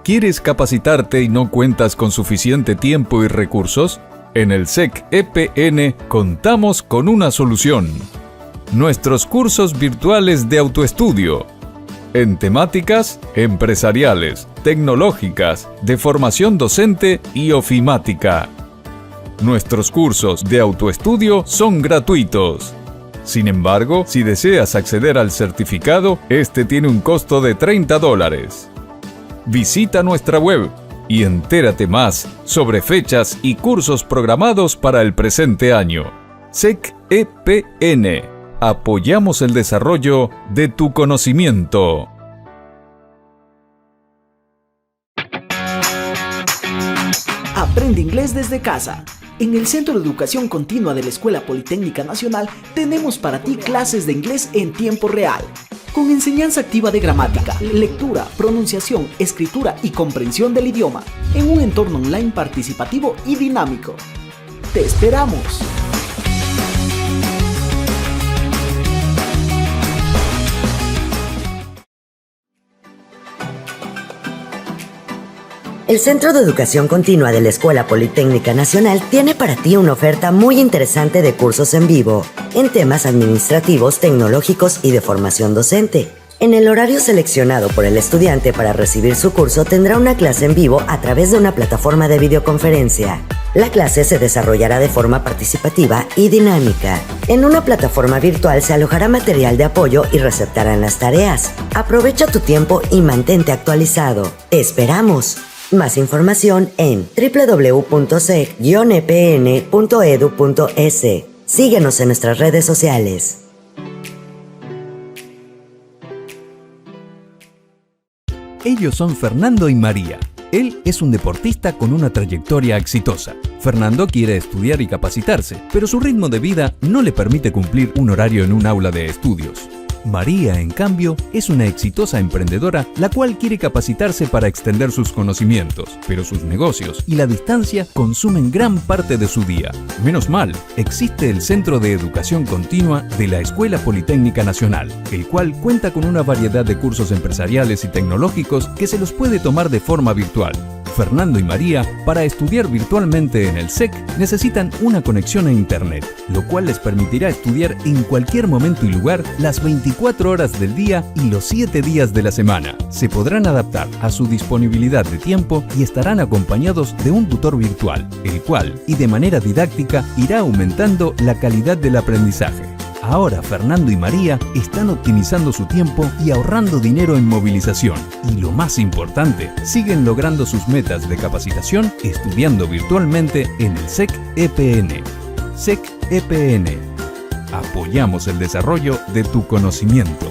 ¿Quieres capacitarte y no cuentas con suficiente tiempo y recursos? En el SEC EPN contamos con una solución. Nuestros cursos virtuales de autoestudio. En temáticas empresariales, tecnológicas, de formación docente y ofimática. Nuestros cursos de autoestudio son gratuitos. Sin embargo, si deseas acceder al certificado, este tiene un costo de $30. Visita nuestra web y entérate más sobre fechas y cursos programados para el presente año. SEC EPN. Apoyamos el desarrollo de tu conocimiento. Aprende inglés desde casa. En el Centro de Educación Continua de la Escuela Politécnica Nacional tenemos para ti clases de inglés en tiempo real, con enseñanza activa de gramática, lectura, pronunciación, escritura y comprensión del idioma, en un entorno online participativo y dinámico. ¡Te esperamos! El Centro de Educación Continua de la Escuela Politécnica Nacional tiene para ti una oferta muy interesante de cursos en vivo, en temas administrativos, tecnológicos y de formación docente. En el horario seleccionado por el estudiante para recibir su curso tendrá una clase en vivo a través de una plataforma de videoconferencia. La clase se desarrollará de forma participativa y dinámica. En una plataforma virtual se alojará material de apoyo y receptarán las tareas. Aprovecha tu tiempo y mantente actualizado. ¡Te esperamos! Más información en www.sec-epn.edu.es. Síguenos en nuestras redes sociales. Ellos son Fernando y María. Él es un deportista con una trayectoria exitosa. Fernando quiere estudiar y capacitarse, pero su ritmo de vida no le permite cumplir un horario en un aula de estudios. María, en cambio, es una exitosa emprendedora la cual quiere capacitarse para extender sus conocimientos, pero sus negocios y la distancia consumen gran parte de su día. Menos mal, existe el Centro de Educación Continua de la Escuela Politécnica Nacional, el cual cuenta con una variedad de cursos empresariales y tecnológicos que se los puede tomar de forma virtual. Fernando y María, para estudiar virtualmente en el SEC, necesitan una conexión a Internet, lo cual les permitirá estudiar en cualquier momento y lugar las 24 horas del día y los 7 días de la semana. Se podrán adaptar a su disponibilidad de tiempo y estarán acompañados de un tutor virtual, el cual, y de manera didáctica, irá aumentando la calidad del aprendizaje. Ahora Fernando y María están optimizando su tiempo y ahorrando dinero en movilización. Y lo más importante, siguen logrando sus metas de capacitación estudiando virtualmente en el SEC EPN. SEC EPN. Apoyamos el desarrollo de tu conocimiento.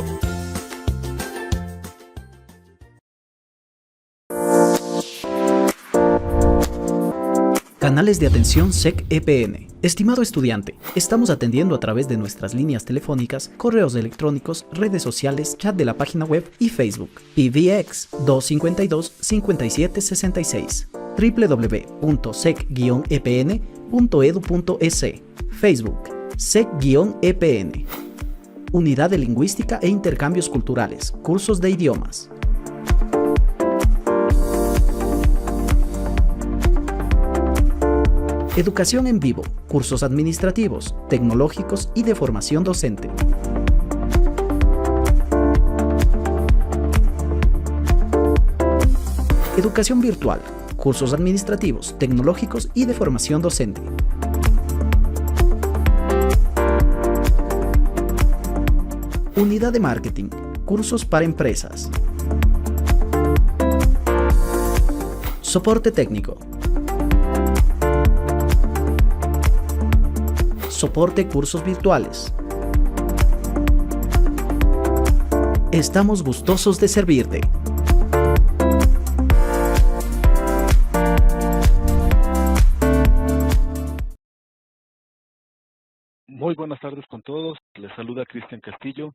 Canales de atención SEC EPN. Estimado estudiante, estamos atendiendo a través de nuestras líneas telefónicas, correos electrónicos, redes sociales, chat de la página web y Facebook. PBX 252-5766 www.sec-epn.edu.es. Facebook SEC-EPN. Unidad de Lingüística e Intercambios Culturales. Cursos de idiomas. Educación en vivo, cursos administrativos, tecnológicos y de formación docente. Educación virtual, cursos administrativos, tecnológicos y de formación docente. Unidad de marketing, cursos para empresas. Soporte técnico. Soporte cursos virtuales. Estamos gustosos de servirte. Muy buenas tardes con todos. Les saluda Cristian Castillo.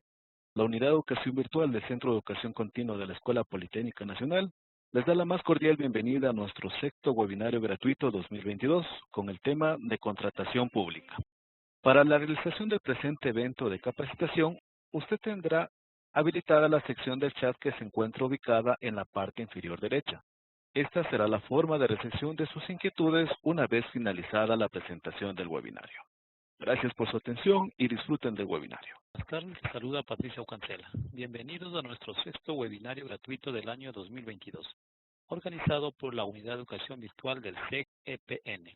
La Unidad de Educación Virtual del Centro de Educación Continua de la Escuela Politécnica Nacional les da la más cordial bienvenida a nuestro sexto webinario gratuito 2022 con el tema de contratación pública. Para la realización del presente evento de capacitación, usted tendrá habilitada la sección del chat que se encuentra ubicada en la parte inferior derecha. Esta será la forma de recepción de sus inquietudes una vez finalizada la presentación del webinario. Gracias por su atención y disfruten del webinario. Buenas tardes, les saluda Patricia Ocancela. Bienvenidos a nuestro sexto webinario gratuito del año 2022, organizado por la Unidad de Educación Virtual del CEG-EPN.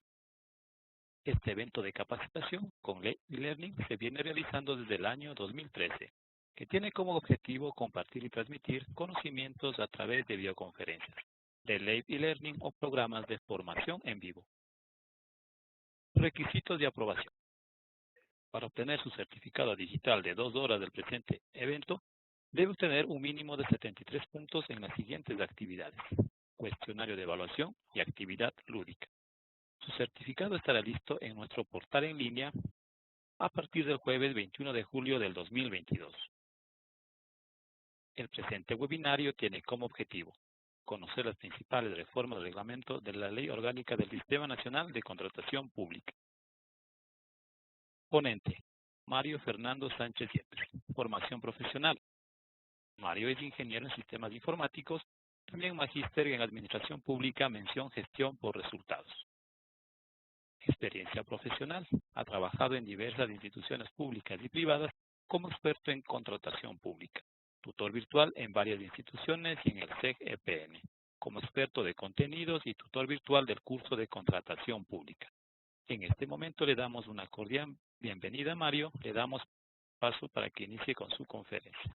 Este evento de capacitación con e-learning se viene realizando desde el año 2013, que tiene como objetivo compartir y transmitir conocimientos a través de videoconferencias, de e-learning o programas de formación en vivo. Requisitos de aprobación. Para obtener su certificado digital de 2 horas del presente evento, debe obtener un mínimo de 73 puntos en las siguientes actividades: cuestionario de evaluación y actividad lúdica. Su certificado estará listo en nuestro portal en línea a partir del jueves 21 de julio del 2022. El presente webinario tiene como objetivo conocer las principales reformas del reglamento de la Ley Orgánica del Sistema Nacional de Contratación Pública. Ponente: Mario Fernando Sánchez Yepes. Formación profesional: Mario es ingeniero en sistemas informáticos, también magíster en administración pública, mención gestión por resultados. Experiencia profesional: ha trabajado en diversas instituciones públicas y privadas como experto en contratación pública, tutor virtual en varias instituciones y en el CEG-EPN, como experto de contenidos y tutor virtual del curso de contratación pública. En este momento le damos una cordial bienvenida a Mario, le damos paso para que inicie con su conferencia.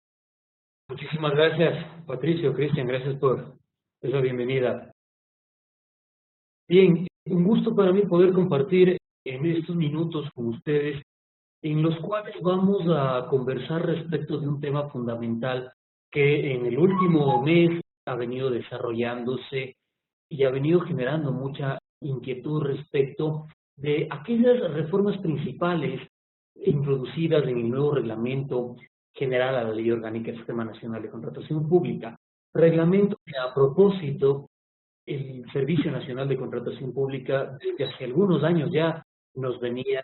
Muchísimas gracias, Patricio, Cristian, gracias por esa bienvenida. Bien, un gusto para mí poder compartir en estos minutos con ustedes, en los cuales vamos a conversar respecto de un tema fundamental que en el último mes ha venido desarrollándose y ha venido generando mucha inquietud respecto de aquellas reformas principales introducidas en el nuevo reglamento general a la Ley Orgánica del Sistema Nacional de Contratación Pública. Reglamento que, a propósito, el Servicio Nacional de Contratación Pública desde hace algunos años ya nos venía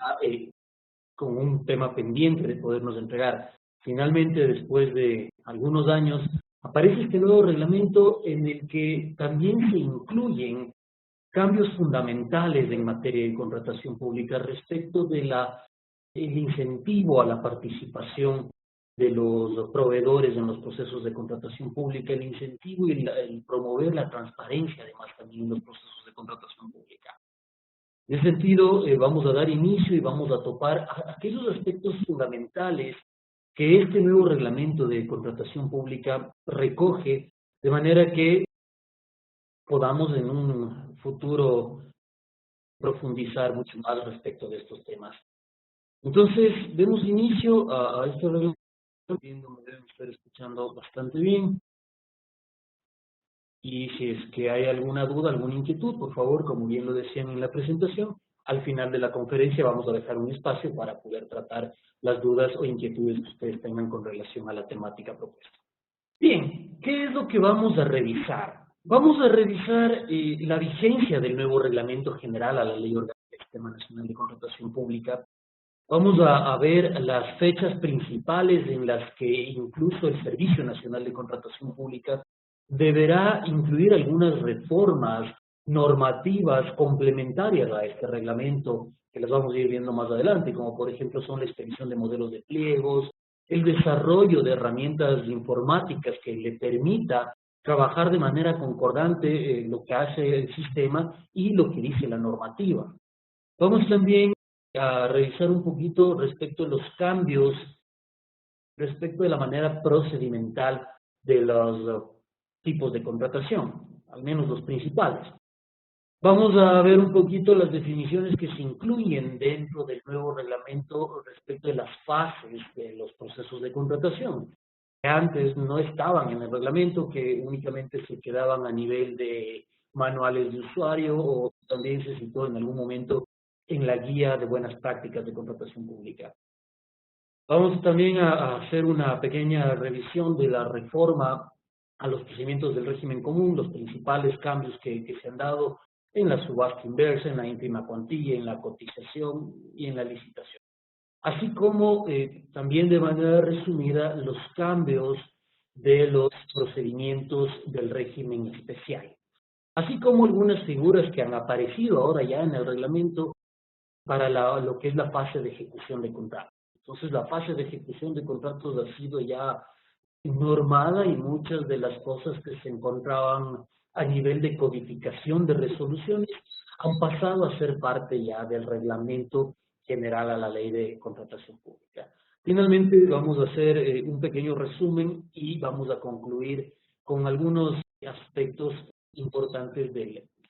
con un tema pendiente de podernos entregar. Finalmente, después de algunos años, aparece este nuevo reglamento en el que también se incluyen cambios fundamentales en materia de contratación pública respecto de el incentivo a la participación de los proveedores en los procesos de contratación pública, el incentivo y el promover la transparencia, además, también en los procesos de contratación pública. En ese sentido, vamos a dar inicio y vamos a topar aquellos aspectos fundamentales que este nuevo reglamento de contratación pública recoge, de manera que podamos en un futuro profundizar mucho más respecto de estos temas. Entonces, demos inicio a este reglamento. Me deben estar escuchando bastante bien. Y si es que hay alguna duda, alguna inquietud, por favor, como bien lo decían en la presentación, al final de la conferencia vamos a dejar un espacio para poder tratar las dudas o inquietudes que ustedes tengan con relación a la temática propuesta. Bien, ¿qué es lo que vamos a revisar? Vamos a revisar la vigencia del nuevo reglamento general a la Ley Orgánica del Sistema Nacional de Contratación Pública. Vamos a ver las fechas principales en las que incluso el Servicio Nacional de Contratación Pública deberá incluir algunas reformas normativas complementarias a este reglamento, que las vamos a ir viendo más adelante, como por ejemplo son la expedición de modelos de pliegos, el desarrollo de herramientas informáticas que le permita trabajar de manera concordante lo que hace el sistema y lo que dice la normativa. Vamos también a revisar un poquito respecto a los cambios, respecto de la manera procedimental de los tipos de contratación, al menos los principales. Vamos a ver un poquito las definiciones que se incluyen dentro del nuevo reglamento respecto de las fases de los procesos de contratación, que antes no estaban en el reglamento, que únicamente se quedaban a nivel de manuales de usuario o también se citó en algún momento en la guía de buenas prácticas de contratación pública. Vamos también a hacer una pequeña revisión de la reforma a los procedimientos del régimen común, los principales cambios que se han dado en la subasta inversa, en la ínfima cuantía, en la cotización y en la licitación. Así como también de manera resumida los cambios de los procedimientos del régimen especial. así como algunas figuras que han aparecido ahora ya en el reglamento para lo que es la fase de ejecución de contratos. Entonces, la fase de ejecución de contratos ha sido ya normada y muchas de las cosas que se encontraban a nivel de codificación de resoluciones han pasado a ser parte ya del reglamento general a la ley de contratación pública. Finalmente, vamos a hacer un pequeño resumen y vamos a concluir con algunos aspectos importantes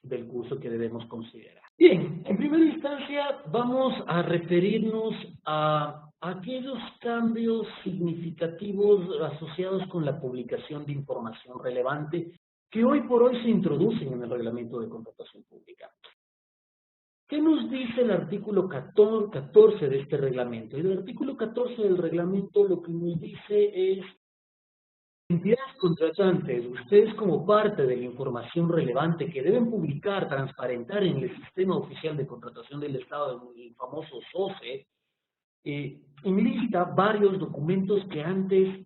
del curso que debemos considerar. Bien, en primera instancia vamos a referirnos a aquellos cambios significativos asociados con la publicación de información relevante que hoy por hoy se introducen en el reglamento de contratación pública. ¿Qué nos dice el artículo 14 de este reglamento? El artículo 14 del reglamento lo que nos dice es: entidades contratantes, ustedes como parte de la información relevante que deben publicar, transparentar en el Sistema Oficial de Contratación del Estado, el famoso SOCE, enlista varios documentos que antes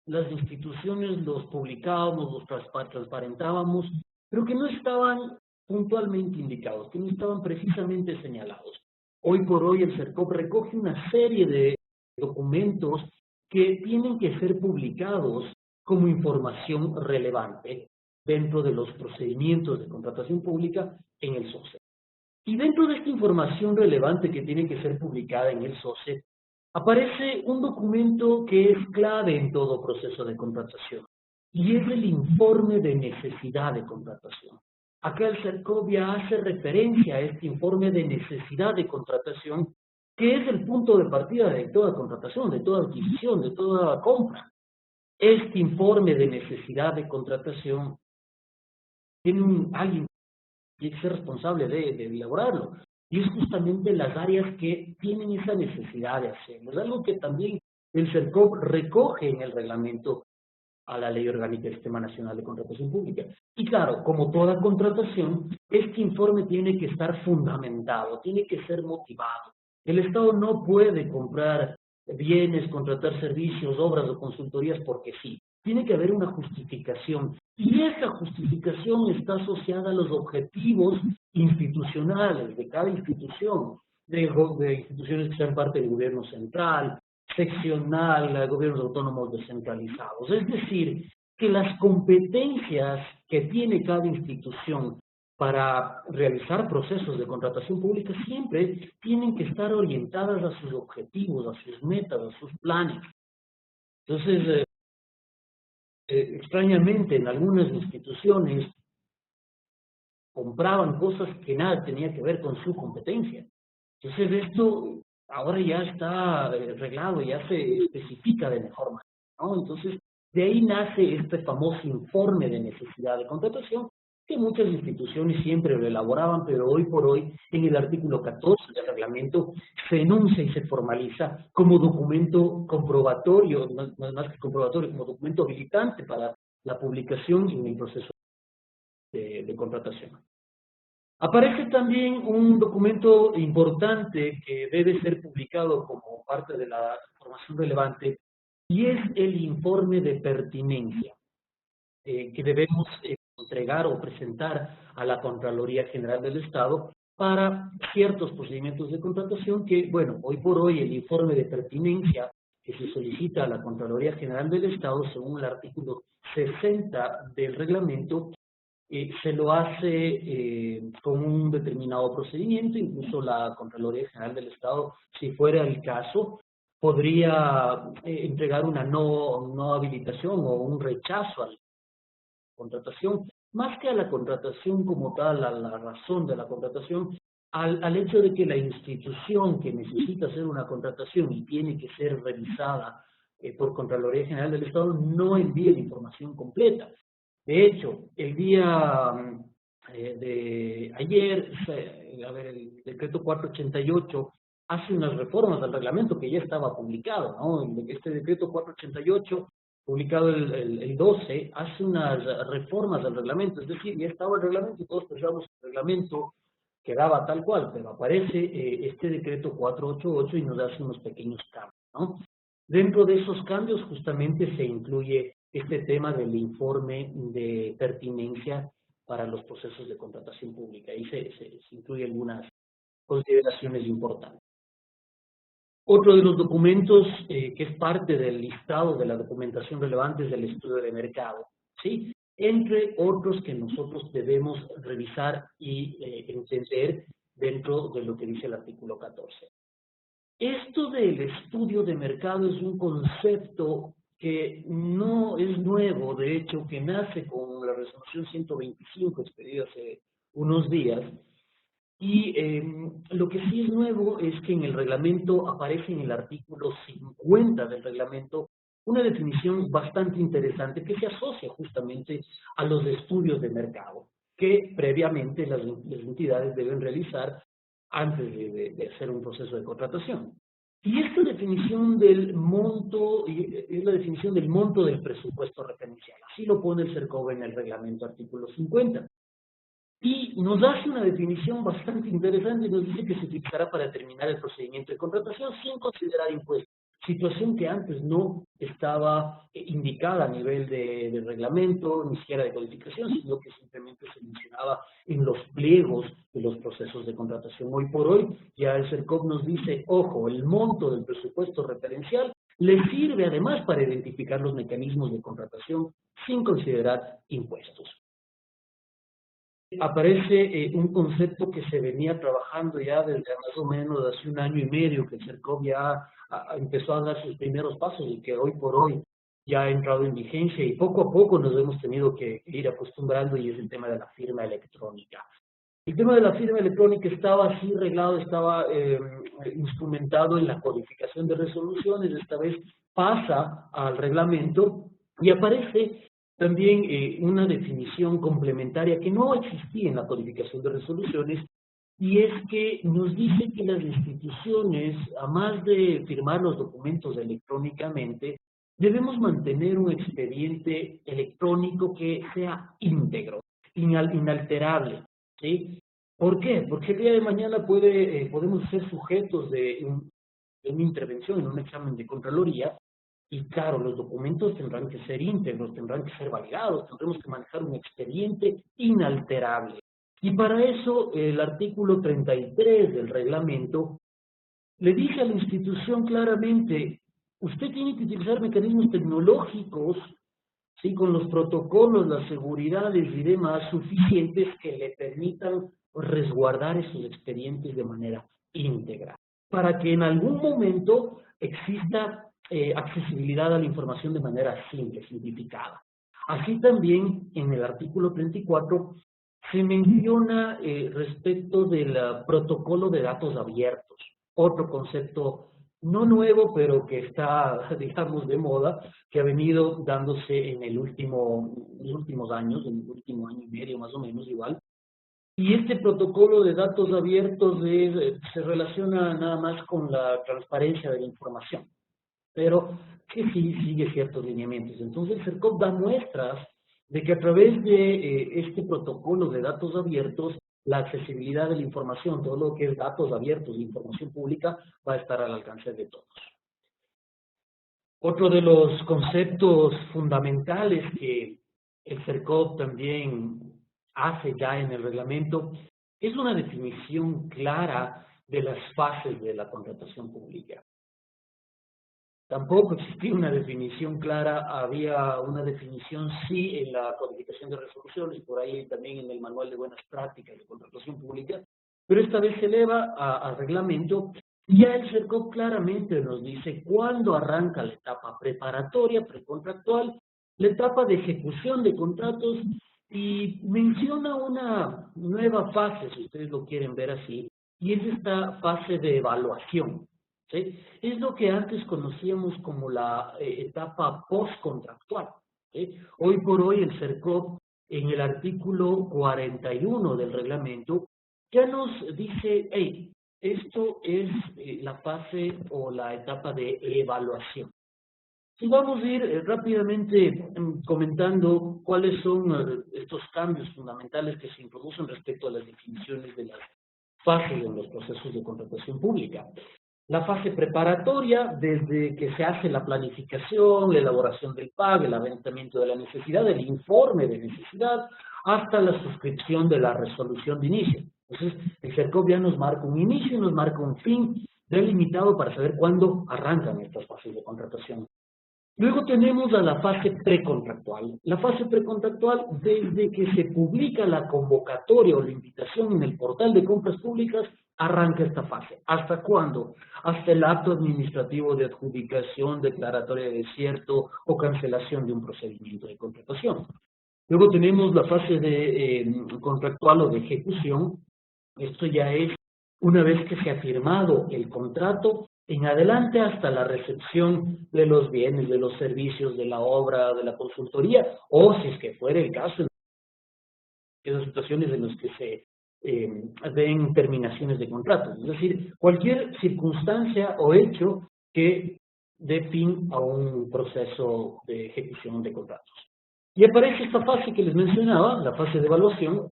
las instituciones los publicábamos, los transparentábamos, pero que no estaban puntualmente indicados, que no estaban precisamente señalados. Hoy por hoy el CERCOP recoge una serie de documentos que tienen que ser publicados como información relevante dentro de los procedimientos de contratación pública en el SOCE. Y dentro de esta información relevante que tiene que ser publicada en el SOCE, aparece un documento que es clave en todo proceso de contratación, y es el informe de necesidad de contratación. Acá el CERCOP ya hace referencia a este informe de necesidad de contratación, que es el punto de partida de toda contratación, de toda adquisición, de toda compra. Este informe de necesidad de contratación tiene alguien que tiene que ser responsable de elaborarlo, y es justamente las áreas que tienen esa necesidad de hacerlo. Es algo que también el CERCOP recoge en el reglamento a la Ley Orgánica del Sistema Nacional de Contratación Pública. Y claro, como toda contratación, este informe tiene que estar fundamentado, tiene que ser motivado. El Estado no puede comprar bienes, contratar servicios, obras o consultorías porque sí. Tiene que haber una justificación, y esa justificación está asociada a los objetivos institucionales de cada institución, de instituciones que sean parte del gobierno central, seccional, gobiernos autónomos descentralizados. Es decir, que las competencias que tiene cada institución para realizar procesos de contratación pública siempre tienen que estar orientadas a sus objetivos, a sus metas, a sus planes. Entonces, extrañamente, en algunas instituciones compraban cosas que nada tenía que ver con su competencia. Entonces, esto ahora ya está arreglado, ya se especifica de mejor manera, ¿no? Entonces, de ahí nace este famoso informe de necesidad de contratación, que muchas instituciones siempre lo elaboraban, pero hoy por hoy, en el artículo 14 del reglamento, se enuncia y se formaliza como documento comprobatorio, más que comprobatorio, como documento habilitante para la publicación en el proceso de contratación. Aparece también un documento importante que debe ser publicado como parte de la información relevante, y es el informe de pertinencia que debemos entregar o presentar a la Contraloría General del Estado para ciertos procedimientos de contratación que, bueno, hoy por hoy el informe de pertinencia que se solicita a la Contraloría General del Estado, según el artículo 60 del reglamento, se lo hace con un determinado procedimiento. Incluso la Contraloría General del Estado, si fuera el caso, podría entregar una no habilitación o un rechazo a la contratación, más que a la contratación como tal, a la razón de la contratación, al hecho de que la institución que necesita hacer una contratación y tiene que ser revisada por Contraloría General del Estado no envíe la información completa. De hecho, el día de ayer, el decreto 488 hace unas reformas al reglamento que ya estaba publicado, ¿no? Este decreto 488, publicado el 12, hace unas reformas al reglamento, es decir, ya estaba el reglamento y todos pensábamos que el reglamento quedaba tal cual, pero aparece este decreto 488 y nos hace unos pequeños cambios, ¿no? Dentro de esos cambios justamente se incluye este tema del informe de pertinencia para los procesos de contratación pública. Ahí se incluyen algunas consideraciones importantes. Otro de los documentos que es parte del listado de la documentación relevante es el estudio de mercado, ¿sí? Entre otros que nosotros debemos revisar y entender dentro de lo que dice el artículo 14. Esto del estudio de mercado es un concepto que no es nuevo, de hecho, que nace con la resolución 125 expedida hace unos días. Y lo que sí es nuevo es que en el reglamento aparece en el artículo 50 del reglamento una definición bastante interesante que se asocia justamente a los estudios de mercado que previamente las entidades deben realizar antes de hacer un proceso de contratación. Y esta definición del monto es la definición del monto del presupuesto referencial. Así lo pone el CERCOV en el reglamento artículo 50. Y nos hace una definición bastante interesante y nos dice que se utilizará para determinar el procedimiento de contratación sin considerar impuestos. Situación que antes no estaba indicada a nivel de reglamento, ni siquiera de codificación, sino que simplemente se mencionaba en los pliegos de los procesos de contratación. Hoy por hoy ya el CERCOV nos dice, ojo, el monto del presupuesto referencial le sirve además para identificar los mecanismos de contratación sin considerar impuestos. Aparece un concepto que se venía trabajando ya desde más o menos hace 1 año y medio, que el CERCOV ya empezó a dar sus primeros pasos y que hoy por hoy ya ha entrado en vigencia y poco a poco nos hemos tenido que ir acostumbrando, y es el tema de la firma electrónica. El tema de la firma electrónica estaba así reglado, estaba instrumentado en la codificación de resoluciones. Esta vez pasa al reglamento y aparece también una definición complementaria que no existía en la codificación de resoluciones, y es que nos dice que las instituciones, a más de firmar los documentos electrónicamente, debemos mantener un expediente electrónico que sea íntegro, inalterable, ¿sí? ¿Por qué? Porque el día de mañana podemos ser sujetos de una intervención en un examen de Contraloría. Y claro, los documentos tendrán que ser íntegros, tendrán que ser validados, tendremos que manejar un expediente inalterable. Y para eso el artículo 33 del reglamento le dice a la institución claramente, usted tiene que utilizar mecanismos tecnológicos, ¿sí?, con los protocolos, las seguridades y demás suficientes que le permitan resguardar esos expedientes de manera íntegra, para que en algún momento exista accesibilidad a la información de manera simple, simplificada. Así también en el artículo 34 se menciona respecto del protocolo de datos abiertos, otro concepto no nuevo, pero que está, digamos, de moda, que ha venido dándose en los últimos años, en el último año y medio más o menos igual. Y este protocolo de datos abiertos se relaciona nada más con la transparencia de la información, pero que sí sigue ciertos lineamientos. Entonces el CERCOV da muestras de que a través de este protocolo de datos abiertos, la accesibilidad de la información, todo lo que es datos abiertos, información pública, va a estar al alcance de todos. Otro de los conceptos fundamentales que el CERCOV también hace ya en el reglamento es una definición clara de las fases de la contratación pública. Tampoco existía una definición clara, había una definición sí en la codificación de resoluciones, por ahí también en el manual de buenas prácticas de contratación pública, pero esta vez se eleva a reglamento y ya el CERCOV claramente nos dice cuándo arranca la etapa preparatoria, precontractual, la etapa de ejecución de contratos, y menciona una nueva fase, si ustedes lo quieren ver así, y es esta fase de evaluación. ¿Sí? Es lo que antes conocíamos como la etapa postcontractual. ¿Sí? Hoy por hoy el CERCOV, en el artículo 41 del reglamento, ya nos dice, hey, esto es la fase o la etapa de evaluación. Y vamos a ir rápidamente comentando cuáles son estos cambios fundamentales que se introducen respecto a las definiciones de las fases en los procesos de contratación pública. La fase preparatoria, desde que se hace la planificación, la elaboración del PAG, el aventamiento de la necesidad, el informe de necesidad, hasta la suscripción de la resolución de inicio. Entonces, el CERCOP ya nos marca un inicio y nos marca un fin delimitado para saber cuándo arrancan estas fases de contratación. Luego tenemos a la fase precontractual. La fase precontractual, desde que se publica la convocatoria o la invitación en el portal de compras públicas, arranca esta fase. ¿Hasta cuándo? Hasta el acto administrativo de adjudicación, declaratoria de desierto o cancelación de un procedimiento de contratación. Luego tenemos la fase de contractual o de ejecución. Esto ya es una vez que se ha firmado el contrato, en adelante hasta la recepción de los bienes, de los servicios, de la obra, de la consultoría, o si es que fuera el caso, en esas situaciones en las que se den terminaciones de contratos. Es decir, cualquier circunstancia o hecho que dé fin a un proceso de ejecución de contratos. Y aparece esta fase que les mencionaba, la fase de evaluación,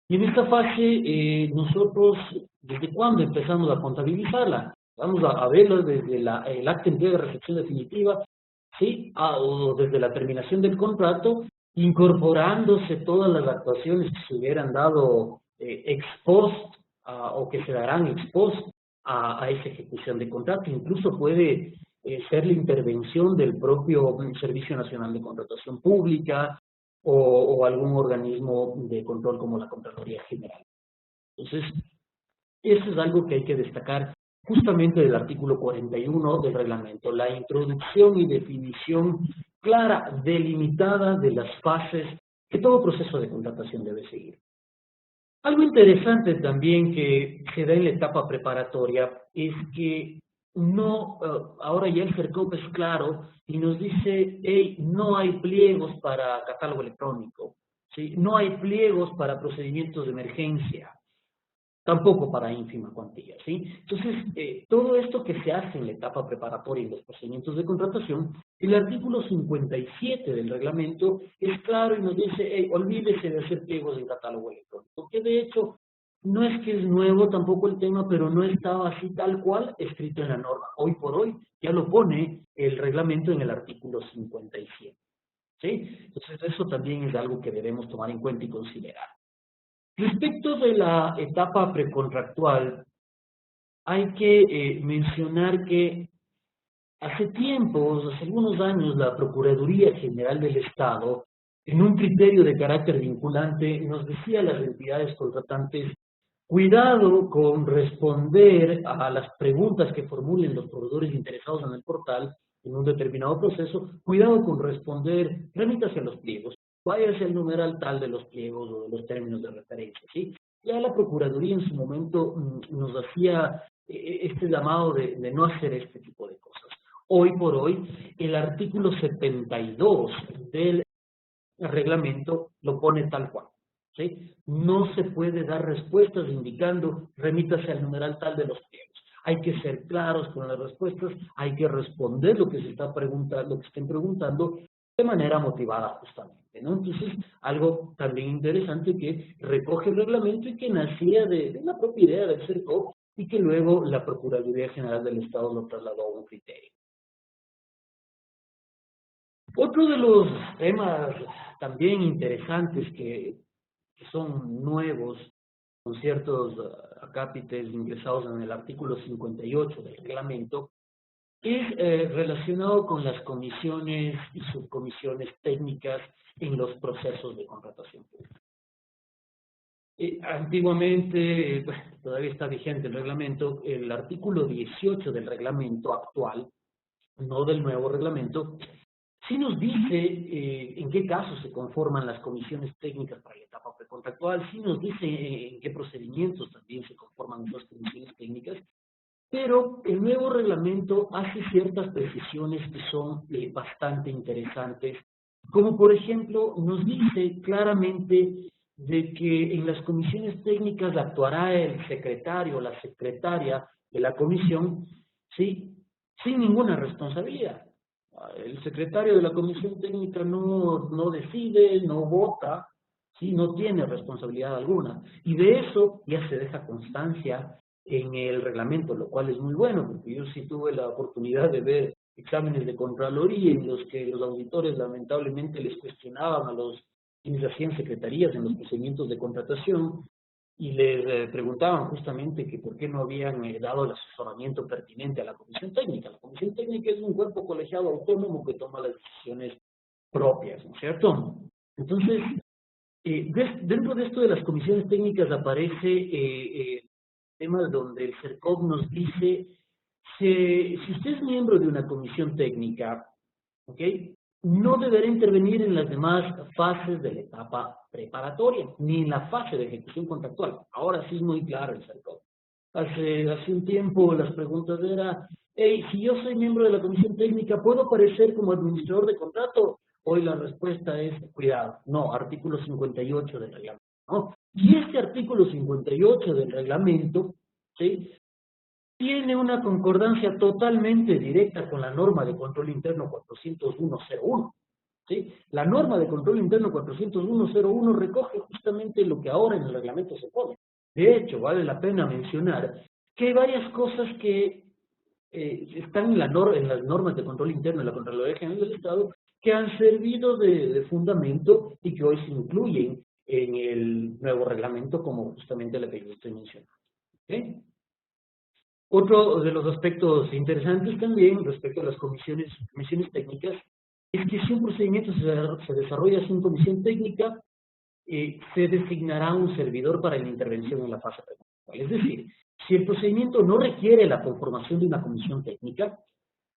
y en esta fase nosotros, ¿desde cuándo empezamos a contabilizarla? Vamos a verlo desde el acta de entrega de recepción definitiva, ¿sí? O desde la terminación del contrato, incorporándose todas las actuaciones que se hubieran dado ex post o que se darán ex post a esa ejecución de contrato. Incluso puede ser la intervención del propio Servicio Nacional de Contratación Pública o algún organismo de control como la Contraloría General. Entonces, eso es algo que hay que destacar justamente del artículo 41 del reglamento, la introducción y definición clara, delimitada de las fases que todo proceso de contratación debe seguir. Algo interesante también que se da en la etapa preparatoria es que ahora ya el CERCOP es claro y nos dice, hey, no hay pliegos para catálogo electrónico, ¿sí? No hay pliegos para procedimientos de emergencia, tampoco para ínfima cuantía, ¿sí? Entonces, todo esto que se hace en la etapa preparatoria y los procedimientos de contratación, el artículo 57 del reglamento es claro y nos dice, hey, olvídese de hacer pliegos en catálogo electrónico, que de hecho no es que es nuevo tampoco el tema, pero no estaba así tal cual escrito en la norma. Hoy por hoy ya lo pone el reglamento en el artículo 57, ¿sí? Entonces, eso también es algo que debemos tomar en cuenta y considerar. Respecto de la etapa precontractual, hay que mencionar que hace algunos años, la Procuraduría General del Estado, en un criterio de carácter vinculante, nos decía a las entidades contratantes, cuidado con responder a las preguntas que formulen los proveedores interesados en el portal en un determinado proceso, cuidado con responder, remítase a los pliegos, váyase el numeral tal de los pliegos o de los términos de referencia, ¿sí? Ya la Procuraduría en su momento nos hacía este llamado de no hacer este tipo de cosas. Hoy por hoy, el artículo 72 del reglamento lo pone tal cual, ¿sí? No se puede dar respuestas indicando remítase al numeral tal de los pliegos. Hay que ser claros con las respuestas, hay que responder lo que se está preguntando, lo que estén preguntando, de manera motivada justamente, ¿no? Entonces, algo también interesante que recoge el reglamento y que nacía de la propia idea del CERCOP y que luego la Procuraduría General del Estado lo trasladó a un criterio. Otro de los temas también interesantes que son nuevos, con ciertos acápites ingresados en el artículo 58 del reglamento, es relacionado con las comisiones y subcomisiones técnicas en los procesos de contratación pública. Antiguamente, todavía está vigente el reglamento, el artículo 18 del reglamento actual, no del nuevo reglamento, sí nos dice en qué casos se conforman las comisiones técnicas para la etapa precontractual, sí nos dice en qué procedimientos también se conforman las comisiones técnicas, pero el nuevo reglamento hace ciertas precisiones que son bastante interesantes, como por ejemplo nos dice claramente de que en las comisiones técnicas actuará el secretario o la secretaria de la comisión, ¿sí?, sin ninguna responsabilidad. El secretario de la comisión técnica no decide, no vota, ¿sí?, no tiene responsabilidad alguna. Y de eso ya se deja constancia en el reglamento, lo cual es muy bueno, porque yo sí tuve la oportunidad de ver exámenes de Contraloría en los que los auditores lamentablemente les cuestionaban a los quienes hacían secretarías en los procedimientos de contratación y les preguntaban justamente que por qué no habían dado el asesoramiento pertinente a la comisión técnica. La comisión técnica es un cuerpo colegiado autónomo que toma las decisiones propias, ¿no es cierto? Entonces, dentro de esto de las comisiones técnicas aparece temas donde el CERCOV nos dice, si usted es miembro de una comisión técnica, ¿ok?, no deberá intervenir en las demás fases de la etapa preparatoria, ni en la fase de ejecución contractual. Ahora sí es muy claro el CERCOV. Hace un tiempo las preguntas eran, hey, si yo soy miembro de la comisión técnica, ¿puedo aparecer como administrador de contrato? Hoy la respuesta es, cuidado, no, artículo 58 del reglamento, ¿no? Y este artículo 58 del reglamento, ¿sí?, tiene una concordancia totalmente directa con la norma de control interno 401.01. ¿Sí? La norma de control interno 401.01 recoge justamente lo que ahora en el reglamento se pone. De hecho, vale la pena mencionar que hay varias cosas que están en las normas de control interno de la Contraloría General del Estado que han servido de fundamento y que hoy se incluyen en el nuevo reglamento como justamente la que yo estoy mencionando. ¿Okay? Otro de los aspectos interesantes también respecto a las comisiones técnicas es que si un procedimiento se desarrolla sin comisión técnica, se designará un servidor para la intervención en la fase precontractual. Es decir, si el procedimiento no requiere la conformación de una comisión técnica,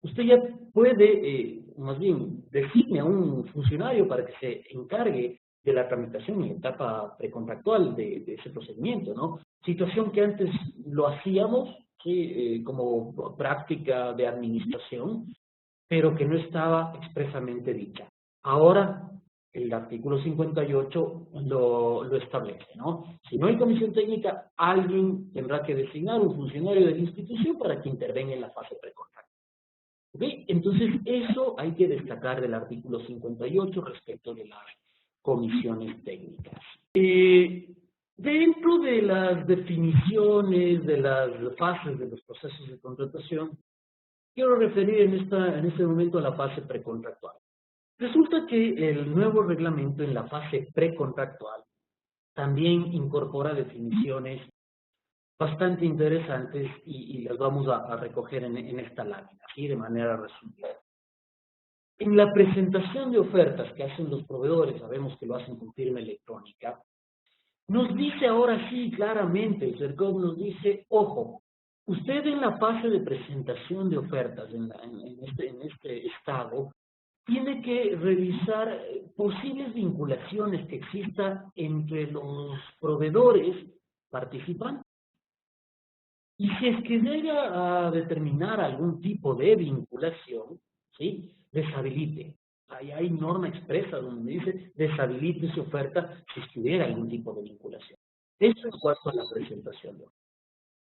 usted ya puede, más bien, designe a un funcionario para que se encargue de la tramitación en la etapa precontractual de ese procedimiento, ¿no? Situación que antes lo hacíamos, ¿sí?, como práctica de administración, pero que no estaba expresamente dicha. Ahora, el artículo 58 lo establece, ¿no? Si no hay comisión técnica, alguien tendrá que designar un funcionario de la institución para que intervenga en la fase precontractual. ¿Okay? Entonces, eso hay que destacar del artículo 58 respecto de las comisiones técnicas. Dentro de las definiciones de las fases de los procesos de contratación, quiero referir en este momento a la fase precontractual. Resulta que el nuevo reglamento en la fase precontractual también incorpora definiciones bastante interesantes y las vamos a recoger en esta lámina, ¿sí?, de manera resumida. En la presentación de ofertas que hacen los proveedores, sabemos que lo hacen con firma electrónica, nos dice ahora sí claramente, el CERCOV nos dice, ojo, usted en la fase de presentación de ofertas en este estado, tiene que revisar posibles vinculaciones que existan entre los proveedores participantes. Y si es que llega a determinar algún tipo de vinculación, ¿sí?, deshabilite. Ahí hay norma expresa donde dice deshabilite su oferta si es que hubiera algún tipo de vinculación. Eso en cuanto a la presentación de oferta.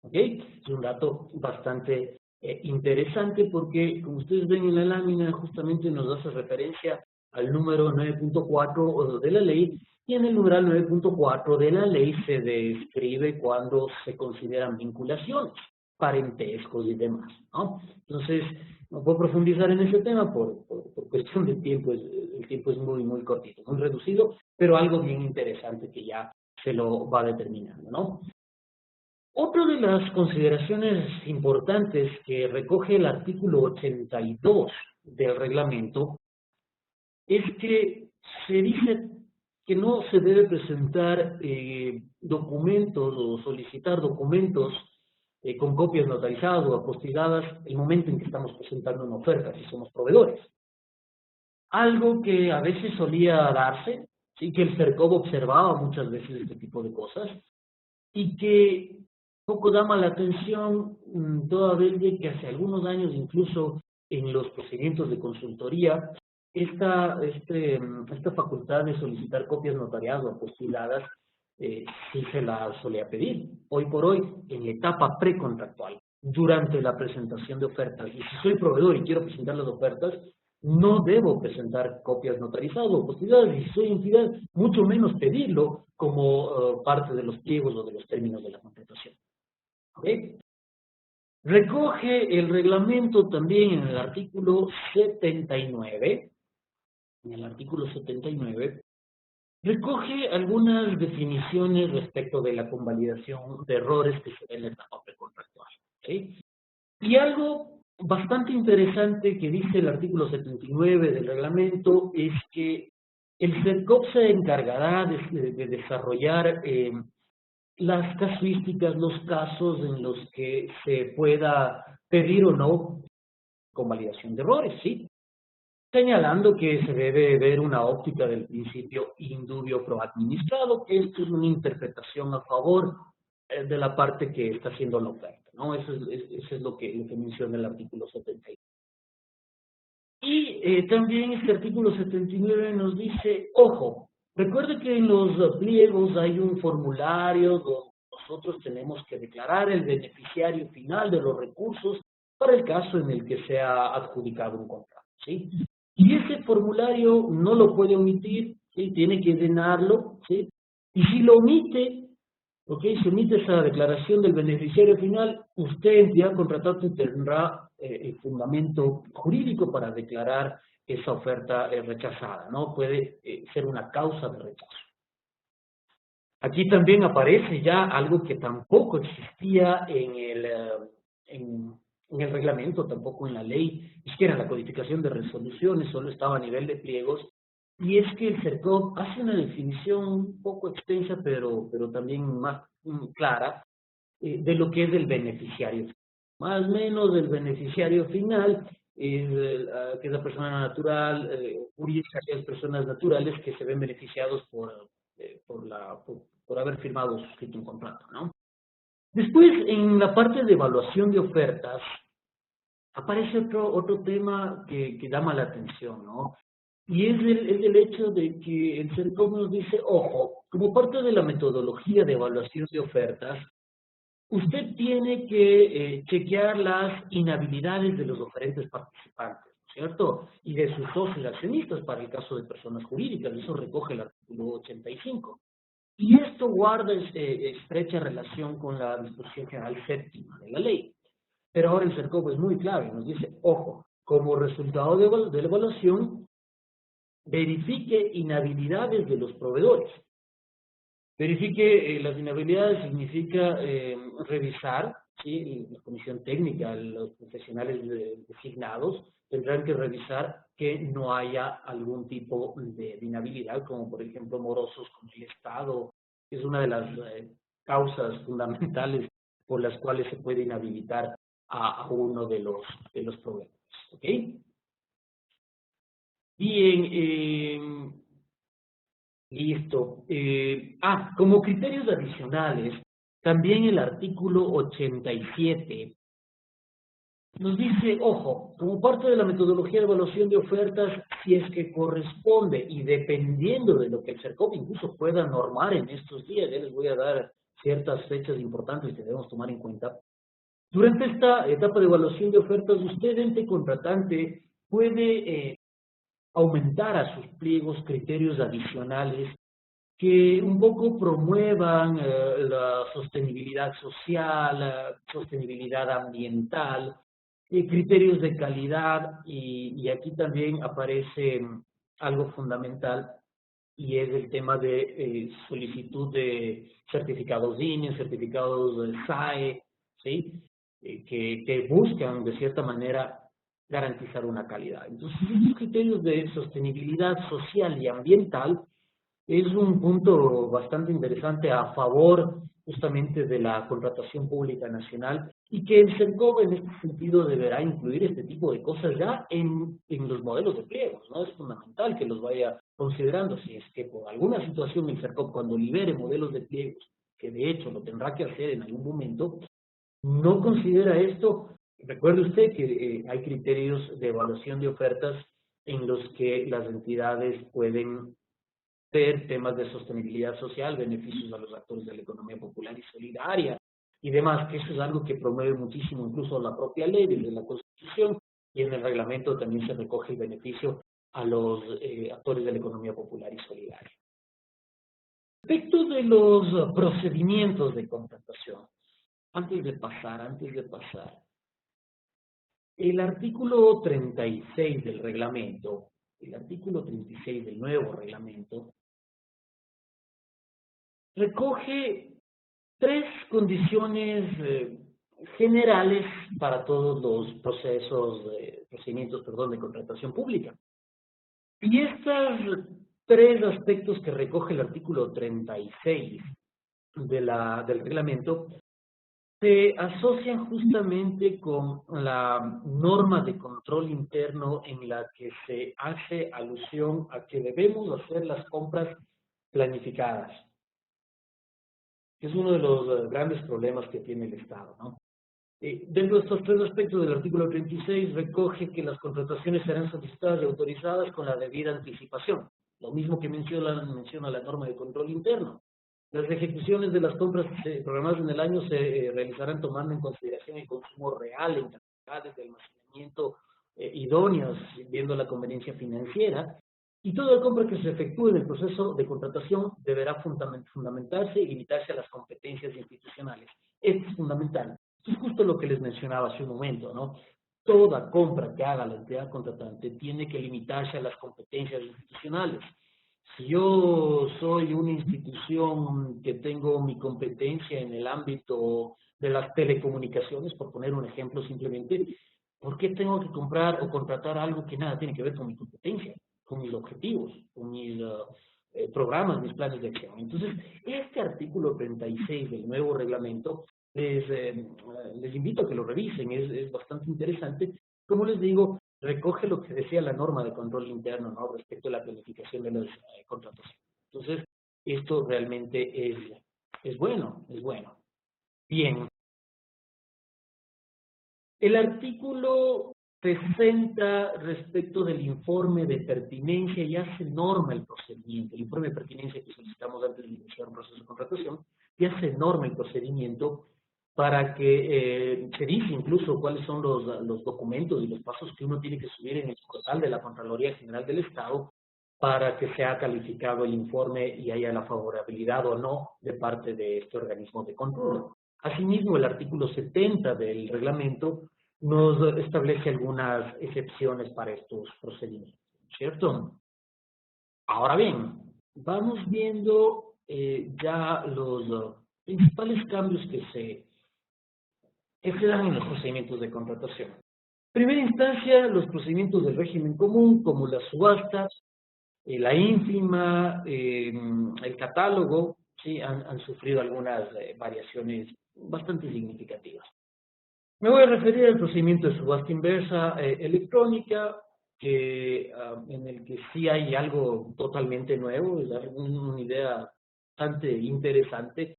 ¿Ok? Es un dato bastante interesante porque, como ustedes ven en la lámina, justamente nos hace referencia al número 9.4 de la ley, y en el numeral 9.4 de la ley se describe cuando se consideran vinculaciones, parentescos y demás, ¿no? Entonces, no puedo profundizar en ese tema por cuestión de tiempo, el tiempo es muy, muy cortito, muy reducido, pero algo bien interesante que ya se lo va determinando, ¿no? Otra de las consideraciones importantes que recoge el artículo 82 del reglamento es que se dice que no se debe presentar documentos o solicitar documentos con copias notarizadas o apostilladas el momento en que estamos presentando una oferta, si somos proveedores. Algo que a veces solía darse, ¿sí?, que el CERCOV observaba muchas veces este tipo de cosas, y que poco llama la atención, toda vez de que hace algunos años, incluso en los procedimientos de consultoría, esta facultad de solicitar copias notariadas o apostilladas sí se la solía pedir. Hoy por hoy, en la etapa precontractual, durante la presentación de ofertas, y si soy proveedor y quiero presentar las ofertas, no debo presentar copias notarizadas o apostilladas, y si soy entidad, mucho menos pedirlo como parte de los pliegos o de los términos de la contratación. ¿Okay? Recoge el reglamento también en el artículo 79, recoge algunas definiciones respecto de la convalidación de errores que se ven en la etapa precontractual. ¿Sí? Y algo bastante interesante que dice el artículo 79 del reglamento es que el CERCOP se encargará de desarrollar las casuísticas, los casos en los que se pueda pedir o no convalidación de errores, ¿sí? Señalando que se debe ver una óptica del principio indubio pro administrado, que esto es una interpretación a favor de la parte que está haciendo la oferta, ¿no? Eso es lo que menciona el artículo 79. Y también este artículo 79 nos dice, ojo, recuerde que en los pliegos hay un formulario donde nosotros tenemos que declarar el beneficiario final de los recursos para el caso en el que sea adjudicado un contrato, ¿sí? Y ese formulario no lo puede omitir, ¿sí? Tiene que llenarlo, ¿sí? Y si lo omite, ¿ok? Si omite esa declaración del beneficiario final, usted, entidad contratante, tendrá el fundamento jurídico para declarar esa oferta rechazada, ¿no? Puede ser una causa de rechazo. Aquí también aparece ya algo que tampoco existía en el reglamento, tampoco en la ley, es que era la codificación de resoluciones, solo estaba a nivel de pliegos, y es que el CERCOP hace una definición un poco extensa, pero también más clara, de lo que es el beneficiario. Más o menos el beneficiario final es, que es la persona natural, jurídica, aquellas personas naturales que se ven beneficiados por haber firmado o suscrito un contrato, ¿no? Después, en la parte de evaluación de ofertas, aparece otro tema que llama la atención, ¿no? Y es el hecho de que el CERCOP nos dice, ojo, como parte de la metodología de evaluación de ofertas, usted tiene que chequear las inhabilidades de los oferentes participantes, ¿cierto? Y de sus socios accionistas para el caso de personas jurídicas, eso recoge el artículo 85. Y esto guarda estrecha relación con la disposición general séptima de la ley. Pero ahora el CERCOP es muy claro y nos dice, ojo, como resultado de la evaluación, verifique inhabilidades de los proveedores. Verifique las inhabilidades significa revisar, ¿sí? La comisión técnica, los profesionales designados tendrán que revisar que no haya algún tipo de inhabilidad, como por ejemplo morosos con el Estado, que es una de las causas fundamentales por las cuales se puede inhabilitar a uno de los proveedores. ¿Ok? Bien, listo. Como criterios adicionales, también el artículo 87 nos dice, ojo, como parte de la metodología de evaluación de ofertas, si es que corresponde y dependiendo de lo que el CERCOP incluso pueda normar en estos días, ya les voy a dar ciertas fechas importantes que debemos tomar en cuenta. Durante esta etapa de evaluación de ofertas, usted, ente contratante, puede aumentar a sus pliegos criterios adicionales que un poco promuevan la sostenibilidad social, la sostenibilidad ambiental, criterios de calidad, y aquí también aparece algo fundamental, y es el tema de solicitud de certificados INE, certificados SAE, ¿sí? Que buscan, de cierta manera, garantizar una calidad. Entonces, estos criterios de sostenibilidad social y ambiental es un punto bastante interesante a favor justamente de la contratación pública nacional y que el CERCOP en este sentido deberá incluir este tipo de cosas ya en los modelos de pliegos, ¿no? Es fundamental que los vaya considerando. Si es que por alguna situación el CERCOP, cuando libere modelos de pliegos, que de hecho lo tendrá que hacer en algún momento, no considera esto, recuerde usted que hay criterios de evaluación de ofertas en los que las entidades pueden ver temas de sostenibilidad social, beneficios a los actores de la economía popular y solidaria y demás, que eso es algo que promueve muchísimo incluso la propia ley desde la Constitución, y en el reglamento también se recoge el beneficio a los actores de la economía popular y solidaria. Respecto de los procedimientos de contratación, antes de pasar, el artículo 36 del reglamento, el artículo 36 del nuevo reglamento, recoge tres condiciones generales para todos los procedimientos de contratación pública. Y estos tres aspectos que recoge el artículo 36 del reglamento se asocian justamente con la norma de control interno en la que se hace alusión a que debemos hacer las compras planificadas, que es uno de los grandes problemas que tiene el Estado, ¿no? Dentro de estos tres aspectos del artículo 36 recoge que las contrataciones serán solicitadas y autorizadas con la debida anticipación, lo mismo que menciona la norma de control interno. Las ejecuciones de las compras programadas en el año se realizarán tomando en consideración el consumo real en cantidades de almacenamiento idóneas, viendo la conveniencia financiera, y toda compra que se efectúe en el proceso de contratación deberá fundamentarse y limitarse a las competencias institucionales. Esto es fundamental. Esto es justo lo que les mencionaba hace un momento, ¿no? Toda compra que haga la entidad contratante tiene que limitarse a las competencias institucionales. Si yo soy una institución que tengo mi competencia en el ámbito de las telecomunicaciones, por poner un ejemplo simplemente, ¿por qué tengo que comprar o contratar algo que nada tiene que ver con mi competencia, con mis objetivos, con mis programas, mis planes de acción? Entonces, este artículo 36 del nuevo reglamento, les invito a que lo revisen, es bastante interesante. Como les digo, recoge lo que decía la norma de control interno, ¿no?, respecto a la planificación de los contratos. Entonces, esto realmente es bueno, es bueno. Bien. El artículo 60 respecto del informe de pertinencia ya se norma el procedimiento. El informe de pertinencia que solicitamos antes de iniciar un proceso de contratación, ya se norma el procedimiento para que se dice incluso cuáles son los documentos y los pasos que uno tiene que subir en el portal de la Contraloría General del Estado para que sea calificado el informe y haya la favorabilidad o no de parte de este organismo de control. Asimismo, el artículo 70 del reglamento nos establece algunas excepciones para estos procedimientos, ¿cierto? Ahora bien, vamos viendo ya los principales cambios que se dan en los procedimientos de contratación. En primera instancia, los procedimientos del régimen común, como las subastas, la ínfima, el catálogo, ¿sí?, han sufrido algunas variaciones bastante significativas. Me voy a referir al procedimiento de subasta inversa electrónica, en el que sí hay algo totalmente nuevo, es una idea bastante interesante.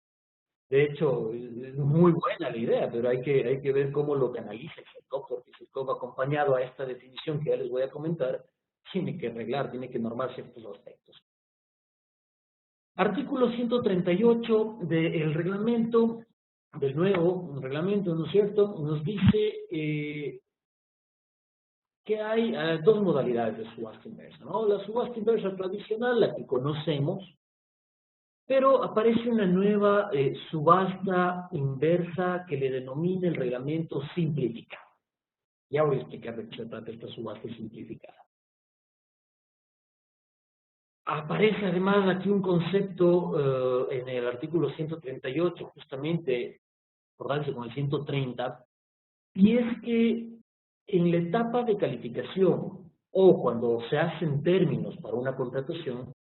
De hecho, es muy buena la idea, pero hay que ver cómo lo canaliza el SERCOP, porque el SERCOP, acompañado a esta definición que ya les voy a comentar, tiene que arreglar, tiene que normarse estos aspectos. Artículo 138 del reglamento, del nuevo reglamento, ¿no es cierto?, nos dice que hay dos modalidades de subasta inversa, ¿no? La subasta inversa tradicional, la que conocemos, pero aparece una nueva subasta inversa que le denomina el reglamento simplificado. Ya voy a explicar de qué se trata esta subasta simplificada. Aparece además aquí un concepto en el artículo 138, justamente, acordarse con el 130, y es que en la etapa de calificación o cuando se hacen términos para una contratación,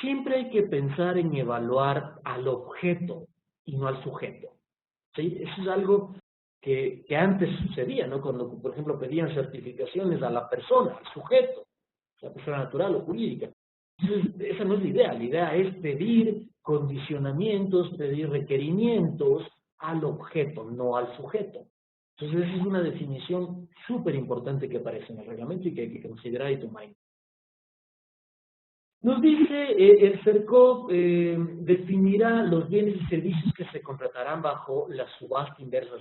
siempre hay que pensar en evaluar al objeto y no al sujeto, ¿sí? Eso es algo que antes sucedía, ¿no? Cuando, por ejemplo, pedían certificaciones a la persona, al sujeto, la persona natural o jurídica. Entonces, esa no es la idea es pedir condicionamientos, pedir requerimientos al objeto, no al sujeto. Entonces, esa es una definición súper importante que aparece en el reglamento y que hay que considerar y tomar. Nos dice, el SERCOP definirá los bienes y servicios que se contratarán bajo la subasta inversa.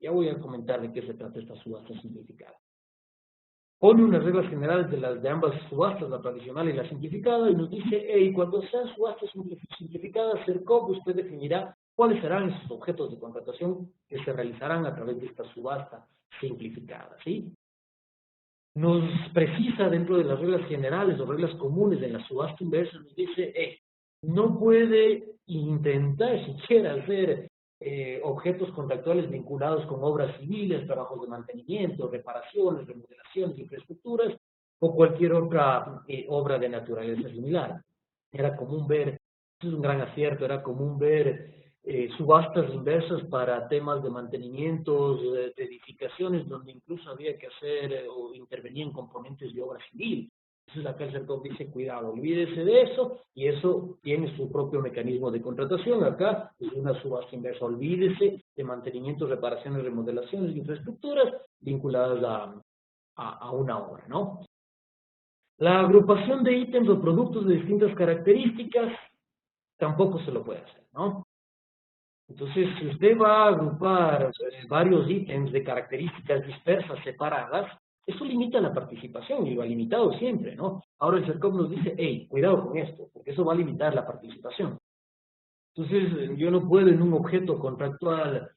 Ya voy a comentar de qué se trata esta subasta simplificada. Pone unas reglas generales de ambas subastas, la tradicional y la simplificada, y nos dice, cuando sean subastas simplificadas, SERCOP, usted definirá cuáles serán esos objetos de contratación que se realizarán a través de esta subasta simplificada, ¿sí? Nos precisa dentro de las reglas generales o reglas comunes de la subasta inversa, nos dice, no puede intentar siquiera hacer objetos contractuales vinculados con obras civiles, trabajos de mantenimiento, reparaciones, remodelaciones, infraestructuras o cualquier otra obra de naturaleza similar. Era común ver, es un gran acierto, era común ver subastas inversas para temas de mantenimientos de edificaciones donde incluso había que hacer o intervenían componentes de obra civil. Entonces acá el CERCOP dice, cuidado, olvídese de eso, y eso tiene su propio mecanismo de contratación. Acá es una subasta inversa, olvídese de mantenimiento, reparaciones, remodelaciones, infraestructuras vinculadas a una obra, ¿no? La agrupación de ítems o productos de distintas características tampoco se lo puede hacer, ¿no? Entonces, si usted va a agrupar varios ítems de características dispersas, separadas, eso limita la participación y lo ha limitado siempre, ¿no? Ahora el CERCOP nos dice, hey, cuidado con esto, porque eso va a limitar la participación. Entonces, yo no puedo en un objeto contractual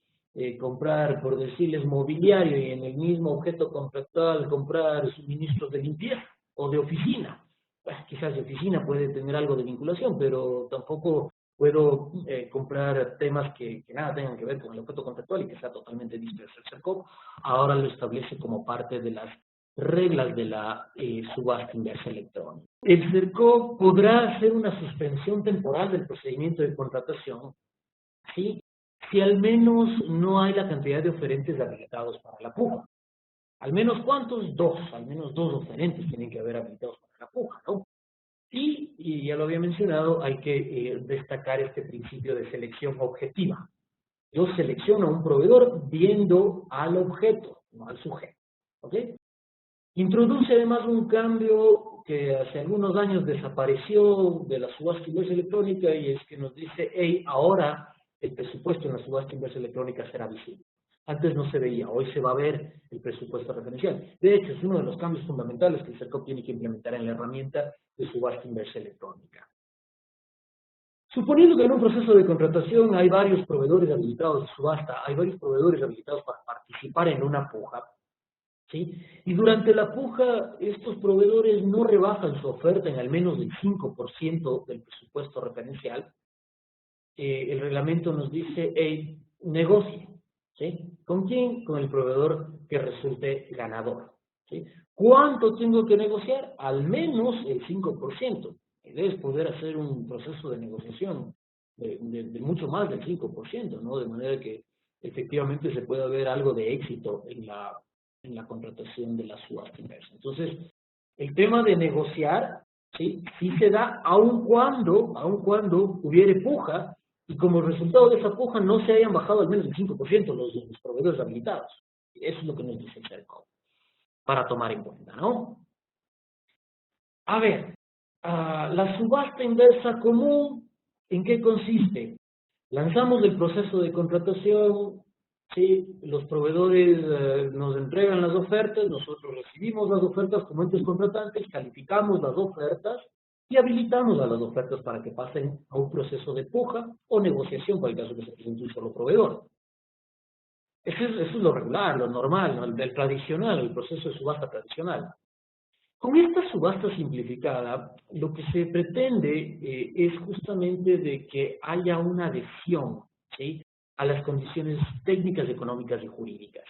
comprar, por decirles, mobiliario y en el mismo objeto contractual comprar suministros de limpieza o de oficina. Bueno, quizás de oficina puede tener algo de vinculación, pero tampoco puedo comprar temas que nada tengan que ver con el objeto contractual y que sea totalmente disperso. El CERCOP ahora lo establece como parte de las reglas de la subasta inversa electrónica. El CERCOP podrá hacer una suspensión temporal del procedimiento de contratación, ¿sí?, si al menos no hay la cantidad de oferentes habilitados para la puja. ¿Al menos cuántos? Al menos dos oferentes tienen que haber habilitados para la puja, ¿no? Y ya lo había mencionado, hay que destacar este principio de selección objetiva. Yo selecciono a un proveedor viendo al objeto, no al sujeto, ¿ok? Introduce además un cambio que hace algunos años desapareció de la subasta inversa electrónica, y es que nos dice, hey, ahora el presupuesto en la subasta inversa electrónica será visible. Antes no se veía, hoy se va a ver el presupuesto referencial. De hecho, es uno de los cambios fundamentales que el CERCOP tiene que implementar en la herramienta de subasta inversa electrónica. Suponiendo que en un proceso de contratación hay varios proveedores habilitados de subasta, hay varios proveedores habilitados para participar en una puja, ¿sí? Y durante la puja, estos proveedores no rebajan su oferta en al menos el 5% del presupuesto referencial. El reglamento nos dice, hey, negocie, ¿sí? ¿Con quién? Con el proveedor que resulte ganador, ¿sí? ¿Cuánto tengo que negociar? Al menos el 5%. Debes poder hacer un proceso de negociación de mucho más del 5%, ¿no? De manera que efectivamente se pueda ver algo de éxito en la contratación de la subasta inversa. Entonces, el tema de negociar, ¿sí?, sí se da aun cuando hubiere puja, y como resultado de esa puja no se hayan bajado al menos el 5% los proveedores habilitados. Eso es lo que nos dice el CERCOP, para tomar en cuenta, ¿no? A ver, la subasta inversa común, ¿en qué consiste? Lanzamos el proceso de contratación, ¿sí? Los proveedores nos entregan las ofertas, nosotros recibimos las ofertas como entes contratantes, calificamos las ofertas y habilitamos a las ofertas para que pasen a un proceso de puja o negociación para el caso que se presente un solo proveedor. Eso es lo regular, lo normal, ¿no? El tradicional, el proceso de subasta tradicional. Con esta subasta simplificada, lo que se pretende es justamente de que haya una adhesión, ¿sí?, a las condiciones técnicas, económicas y jurídicas.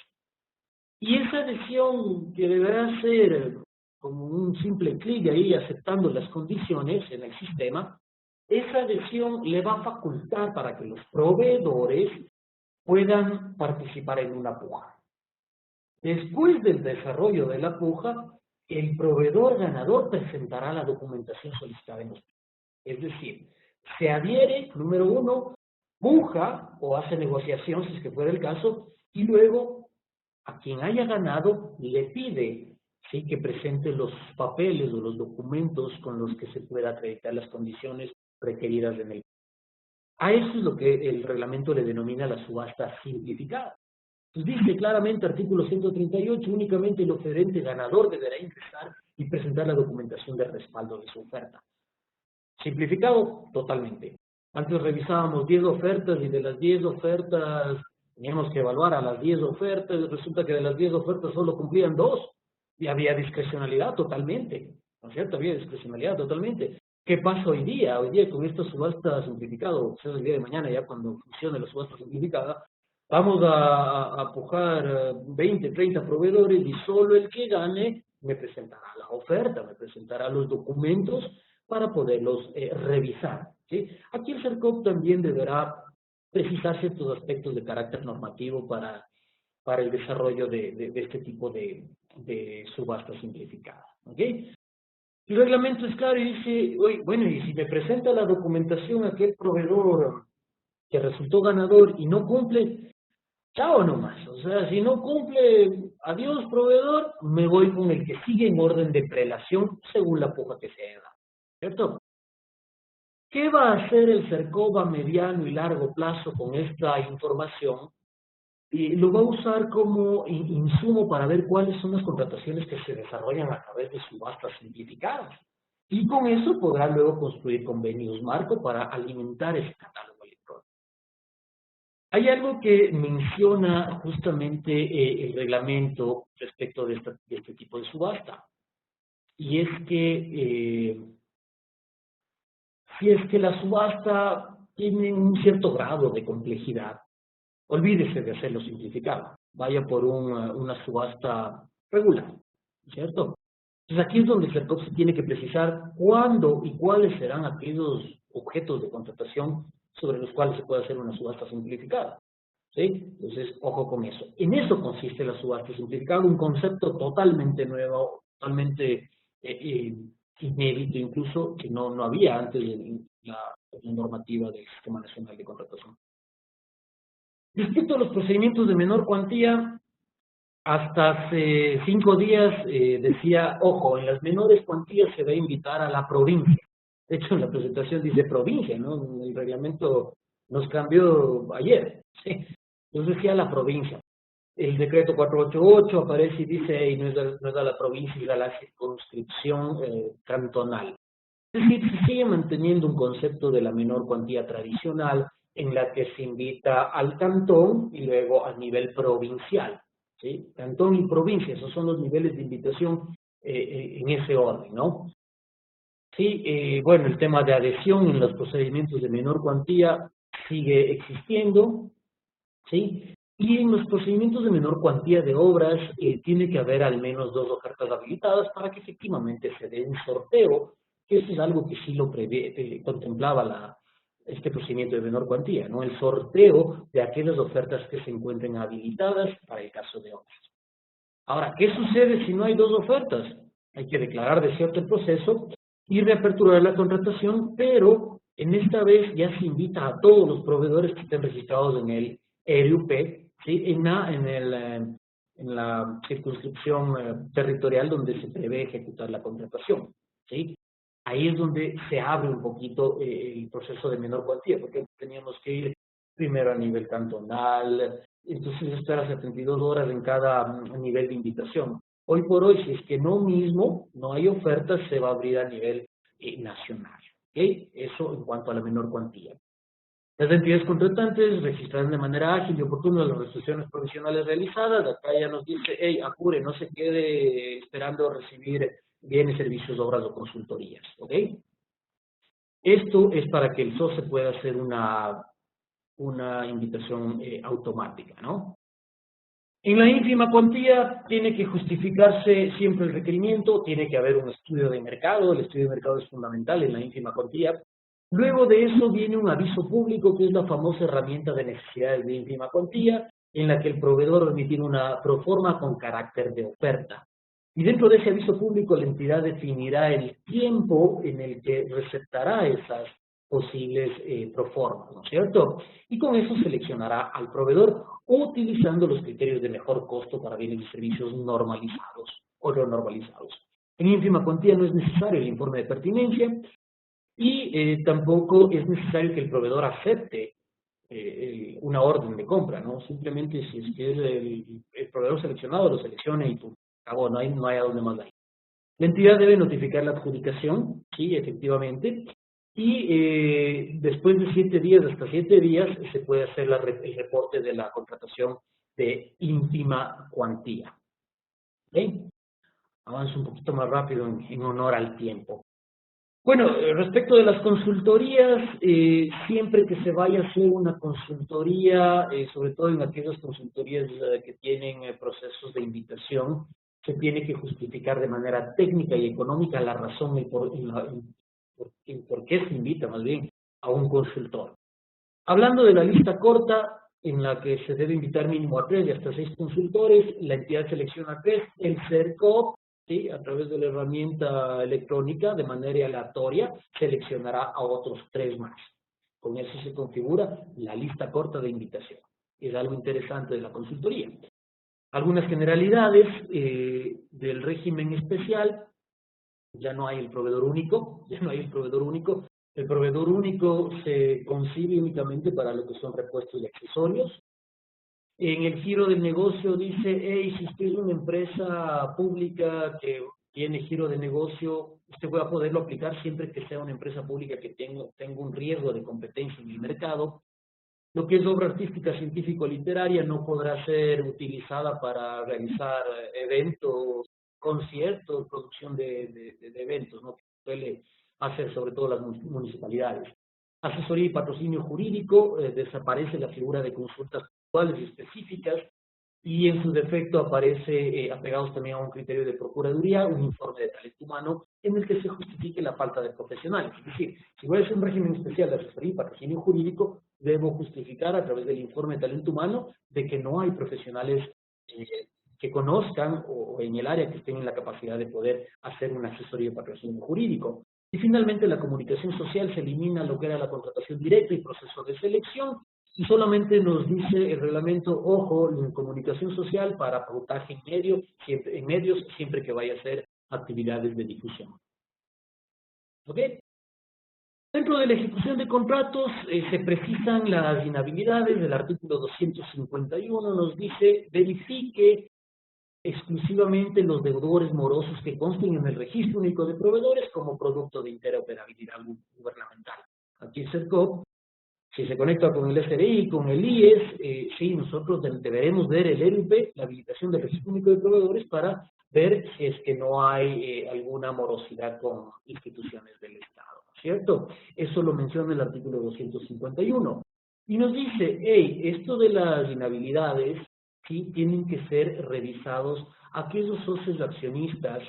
Y esa adhesión, que deberá ser como un simple clic ahí aceptando las condiciones en el sistema, esa adhesión le va a facultar para que los proveedores puedan participar en una puja. Después del desarrollo de la puja, el proveedor ganador presentará la documentación solicitada en los plazos. Es decir, se adhiere, número uno, puja o hace negociación, si es que fuera el caso, y luego a quien haya ganado le pide, ¿sí?, que presente los papeles o los documentos con los que se pueda acreditar las condiciones requeridas en el. A eso es lo que el reglamento le denomina la subasta simplificada. Pues dice claramente, artículo 138, únicamente el oferente ganador deberá ingresar y presentar la documentación de respaldo de su oferta. Simplificado totalmente. Antes revisábamos 10 ofertas y de las 10 ofertas teníamos que evaluar a las 10 ofertas. Resulta que de las 10 ofertas solo cumplían 2 y había discrecionalidad totalmente, ¿no es cierto? Había discrecionalidad totalmente. ¿Qué pasa hoy día? Hoy día con esta subasta simplificada, o sea, el día de mañana ya cuando funcione la subasta simplificada, vamos a pujar 20, 30 proveedores y solo el que gane me presentará la oferta, me presentará los documentos para poderlos revisar, ¿sí? Aquí el CERCOP también deberá precisar ciertos aspectos de carácter normativo para el desarrollo de este tipo de subasta simplificada, ¿ok? El reglamento es claro y dice, oye, bueno, y si me presenta la documentación aquel proveedor que resultó ganador y no cumple, chao nomás. O sea, si no cumple, adiós proveedor, me voy con el que sigue en orden de prelación según la puja que se haga, ¿cierto? ¿Qué va a hacer el CERCOP a mediano y largo plazo con esta información? Y lo va a usar como insumo para ver cuáles son las contrataciones que se desarrollan a través de subastas simplificadas. Y con eso podrá luego construir convenios marco para alimentar ese catálogo electrónico. Hay algo que menciona justamente el reglamento respecto de este tipo de subasta. Y es que si es que la subasta tiene un cierto grado de complejidad, olvídese de hacerlo simplificado. Vaya por una subasta regular, ¿cierto? Entonces aquí es donde el CERCOP se tiene que precisar cuándo y cuáles serán aquellos objetos de contratación sobre los cuales se puede hacer una subasta simplificada, ¿sí? Entonces, ojo con eso. En eso consiste la subasta simplificada, un concepto totalmente nuevo, totalmente inédito, incluso que no había antes en la normativa del Sistema Nacional de Contratación. Respecto a los procedimientos de menor cuantía, hasta hace 5 días decía, ojo, en las menores cuantías se va a invitar a la provincia. De hecho, en la presentación dice provincia, ¿no? El reglamento nos cambió ayer, ¿sí? Entonces decía la provincia. El decreto 488 aparece y dice, y no es a la provincia, es a la circunscripción cantonal. Es decir, se sigue manteniendo un concepto de la menor cuantía tradicional en la que se invita al cantón y luego al nivel provincial, ¿sí? Cantón y provincia, esos son los niveles de invitación en ese orden, ¿no? Sí, bueno, el tema de adhesión en los procedimientos de menor cuantía sigue existiendo, ¿sí? Y en los procedimientos de menor cuantía de obras tiene que haber al menos 2 ofertas habilitadas para que efectivamente se dé un sorteo, que eso es algo que sí lo contemplaba este procedimiento de menor cuantía, ¿no? El sorteo de aquellas ofertas que se encuentren habilitadas para el caso de obras. Ahora, ¿qué sucede si no hay 2 ofertas? Hay que declarar desierto el proceso y reaperturar la contratación, pero en esta vez ya se invita a todos los proveedores que estén registrados en el ERUP, ¿sí? En la circunscripción territorial donde se prevé ejecutar la contratación, ¿sí? Ahí es donde se abre un poquito el proceso de menor cuantía, porque teníamos que ir primero a nivel cantonal, entonces esperar 72 horas en cada nivel de invitación. Hoy por hoy, si es que no mismo, no hay ofertas, se va a abrir a nivel nacional, ¿ok? Eso en cuanto a la menor cuantía. Las entidades contratantes registrarán de manera ágil y oportuna las restricciones provisionales realizadas. Acá ya nos dice, hey, apure, no se quede esperando recibir bienes, servicios, obras o consultorías, ¿ok? Esto es para que el SOC pueda hacer una invitación automática, ¿no? En la ínfima cuantía tiene que justificarse siempre el requerimiento, tiene que haber un estudio de mercado, el estudio de mercado es fundamental en la ínfima cuantía. Luego de eso viene un aviso público, que es la famosa herramienta de necesidades de ínfima cuantía, en la que el proveedor va a emitir una proforma con carácter de oferta. Y dentro de ese aviso público la entidad definirá el tiempo en el que receptará esas posibles proformas, ¿no es cierto? Y con eso seleccionará al proveedor utilizando los criterios de mejor costo para bienes y servicios normalizados o no normalizados. En ínfima cuantía no es necesario el informe de pertinencia y tampoco es necesario que el proveedor acepte una orden de compra, ¿no? Simplemente si es que es el proveedor seleccionado, lo seleccione y tú, no hay a dónde más ir. La entidad debe notificar la adjudicación, sí, efectivamente, y después de 7 días, hasta 7 días, se puede hacer el reporte de la contratación de ínfima cuantía. ¿Okay? Avanzo un poquito más rápido en honor al tiempo. Bueno, respecto de las consultorías, siempre que se vaya a hacer una consultoría, sobre todo en aquellas consultorías que tienen procesos de invitación, se tiene que justificar de manera técnica y económica la razón y por qué se invita más bien a un consultor. Hablando de la lista corta, en la que se debe invitar mínimo a 3 y hasta 6 consultores, la entidad selecciona 3, el CERCOP, ¿sí?, a través de la herramienta electrónica, de manera aleatoria, seleccionará a otros 3 más. Con eso se configura la lista corta de invitación. Es algo interesante de la consultoría. Algunas generalidades del régimen especial: ya no hay el proveedor único, El proveedor único se concibe únicamente para lo que son repuestos y accesorios. En el giro del negocio dice, hey, si usted es una empresa pública que tiene giro de negocio, usted va a poderlo aplicar siempre que sea una empresa pública que tenga un riesgo de competencia en el mercado. Lo que es obra artística, científico-literaria no podrá ser utilizada para realizar eventos, conciertos, producción de eventos, ¿no?, que suele hacer sobre todo las municipalidades. Asesoría y patrocinio jurídico, desaparece la figura de consultas puntuales y específicas, y en su defecto aparece, apegados también a un criterio de procuraduría, un informe de talento humano en el que se justifique la falta de profesionales. Es decir, si voy a hacer un régimen especial de asesoría y patrocinio jurídico, debo justificar a través del informe de talento humano de que no hay profesionales que conozcan o en el área que estén en la capacidad de poder hacer una asesoría y patrocinio jurídico. Y finalmente, la comunicación social, se elimina lo que era la contratación directa y proceso de selección, y solamente nos dice el reglamento, ojo, en comunicación social para pautaje en medios, siempre que vaya a hacer actividades de difusión. ¿Ok? Dentro de la ejecución de contratos se precisan las inhabilidades. Del artículo 251 nos dice, verifique exclusivamente los deudores morosos que consten en el registro único de proveedores como producto de interoperabilidad gubernamental. Aquí el CERCOP, si se conecta con el SRI, con el IES, sí, nosotros deberemos ver el ERUP, la habilitación del registro único de proveedores, para ver si es que no hay alguna morosidad con instituciones del Estado, ¿cierto? Eso lo menciona el artículo 251. Y nos dice, hey, esto de las inhabilidades, sí, tienen que ser revisados aquellos socios accionistas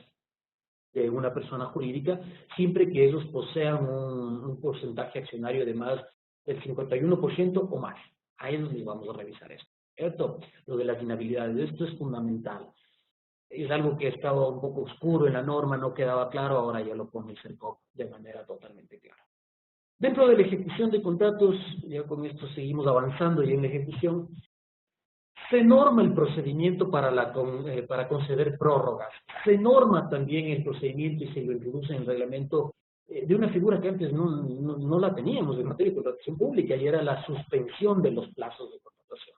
de una persona jurídica, siempre que ellos posean un porcentaje accionario de más del 51% o más. A ellos les vamos a revisar esto, ¿cierto? Lo de las inhabilidades, esto es fundamental. Es algo que estaba un poco oscuro en la norma, no quedaba claro, ahora ya lo pone el CERCOP de manera totalmente clara. Dentro de la ejecución de contratos, ya con esto seguimos avanzando y en la ejecución, se norma el procedimiento para conceder prórrogas. Se norma también el procedimiento y se lo introduce en el reglamento de una figura que antes no la teníamos en materia de contratación pública, y era la suspensión de los plazos de contratación.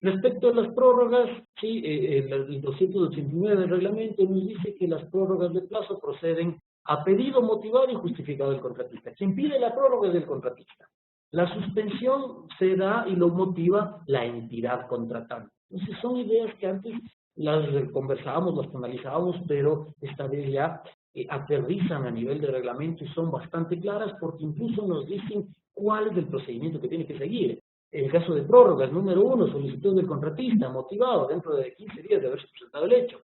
Respecto a las prórrogas, sí, el 289 del reglamento nos dice que las prórrogas de plazo proceden a pedido motivado y justificado del contratista. Quien pide la prórroga es el contratista. La suspensión se da y lo motiva la entidad contratante. Entonces son ideas que antes las conversábamos, las analizábamos, pero esta vez ya aterrizan a nivel de reglamento y son bastante claras, porque incluso nos dicen cuál es el procedimiento que tiene que seguir. En el caso de prórrogas, número 1, solicitud del contratista, motivado dentro de 15 días de haberse presentado el hecho.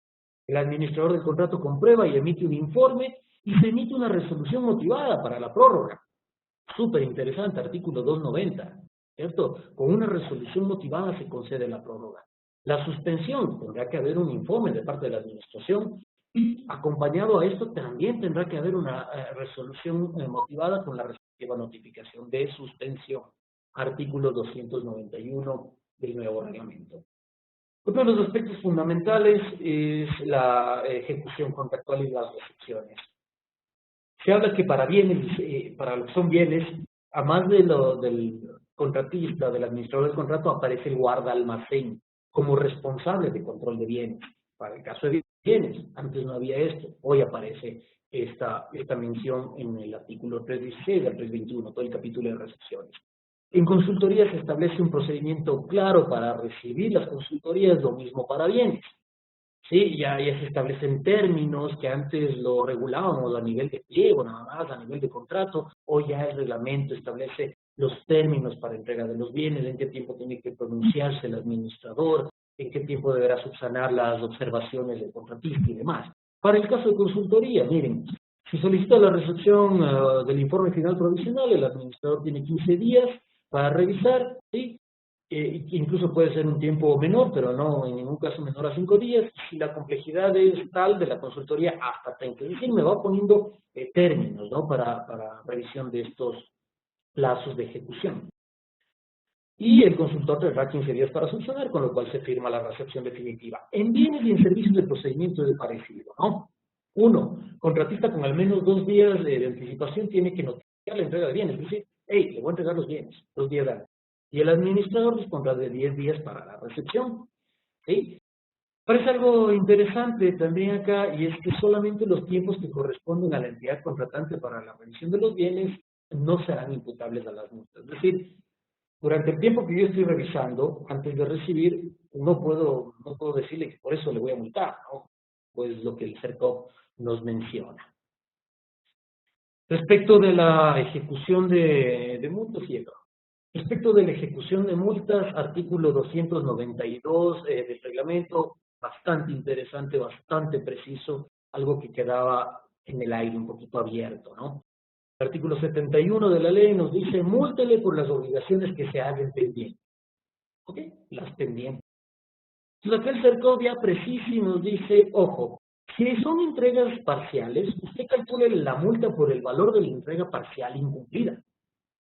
El administrador del contrato comprueba y emite un informe y se emite una resolución motivada para la prórroga. Súper interesante, artículo 290, ¿cierto? Con una resolución motivada se concede la prórroga. La suspensión, tendrá que haber un informe de parte de la administración, y acompañado a esto también tendrá que haber una resolución motivada con la respectiva notificación de suspensión. Artículo 291 del nuevo reglamento. Otro de los aspectos fundamentales es la ejecución contractual y las recepciones. Se habla que para bienes, para lo que son bienes, a más de del contratista, del administrador del contrato, aparece el guarda almacén como responsable de control de bienes. Para el caso de bienes, antes no había esto, hoy aparece esta mención en el artículo 316 al 321, todo el capítulo de recepciones. En consultoría se establece un procedimiento claro para recibir las consultorías, lo mismo para bienes. Sí, ya se establecen términos que antes lo regulábamos a nivel de pliego, nada más, a nivel de contrato, o ya el reglamento establece los términos para entrega de los bienes, en qué tiempo tiene que pronunciarse el administrador, en qué tiempo deberá subsanar las observaciones del contratista y demás. Para el caso de consultoría, miren, si solicita la recepción del informe final provisional, el administrador tiene 15 días para revisar, ¿sí? Incluso puede ser un tiempo menor, pero no en ningún caso menor a 5 días. Si la complejidad es tal de la consultoría, hasta 30. Es decir, me va poniendo términos, ¿no? Para revisión de estos plazos de ejecución. Y el consultor tendrá 15 días para subsanar, con lo cual se firma la recepción definitiva. En bienes y en servicios de procedimiento de parecido, ¿no? 1. Contratista con al menos 2 días de anticipación tiene que notificar la entrega de bienes. Es decir, hey, le voy a entregar los bienes, 2 días antes. Y el administrador dispondrá de 10 días para la recepción. ¿Sí? Parece algo interesante también acá, y es que solamente los tiempos que corresponden a la entidad contratante para la revisión de los bienes no serán imputables a las multas. Es decir, durante el tiempo que yo estoy revisando, antes de recibir, no puedo decirle que por eso le voy a multar, ¿no? Pues lo que el CERCOP nos menciona. Respecto de la ejecución de multas, y respecto de la ejecución de multas, artículo 292 del reglamento, bastante interesante, bastante preciso, algo que quedaba en el aire un poquito abierto, ¿no? El artículo 71 de la ley nos dice, múltele por las obligaciones que se hagan pendientes. ¿Ok? Las pendientes. Entonces acá el CERCOP ya precisa y nos dice, ojo, si son entregas parciales, usted calcule la multa por el valor de la entrega parcial incumplida.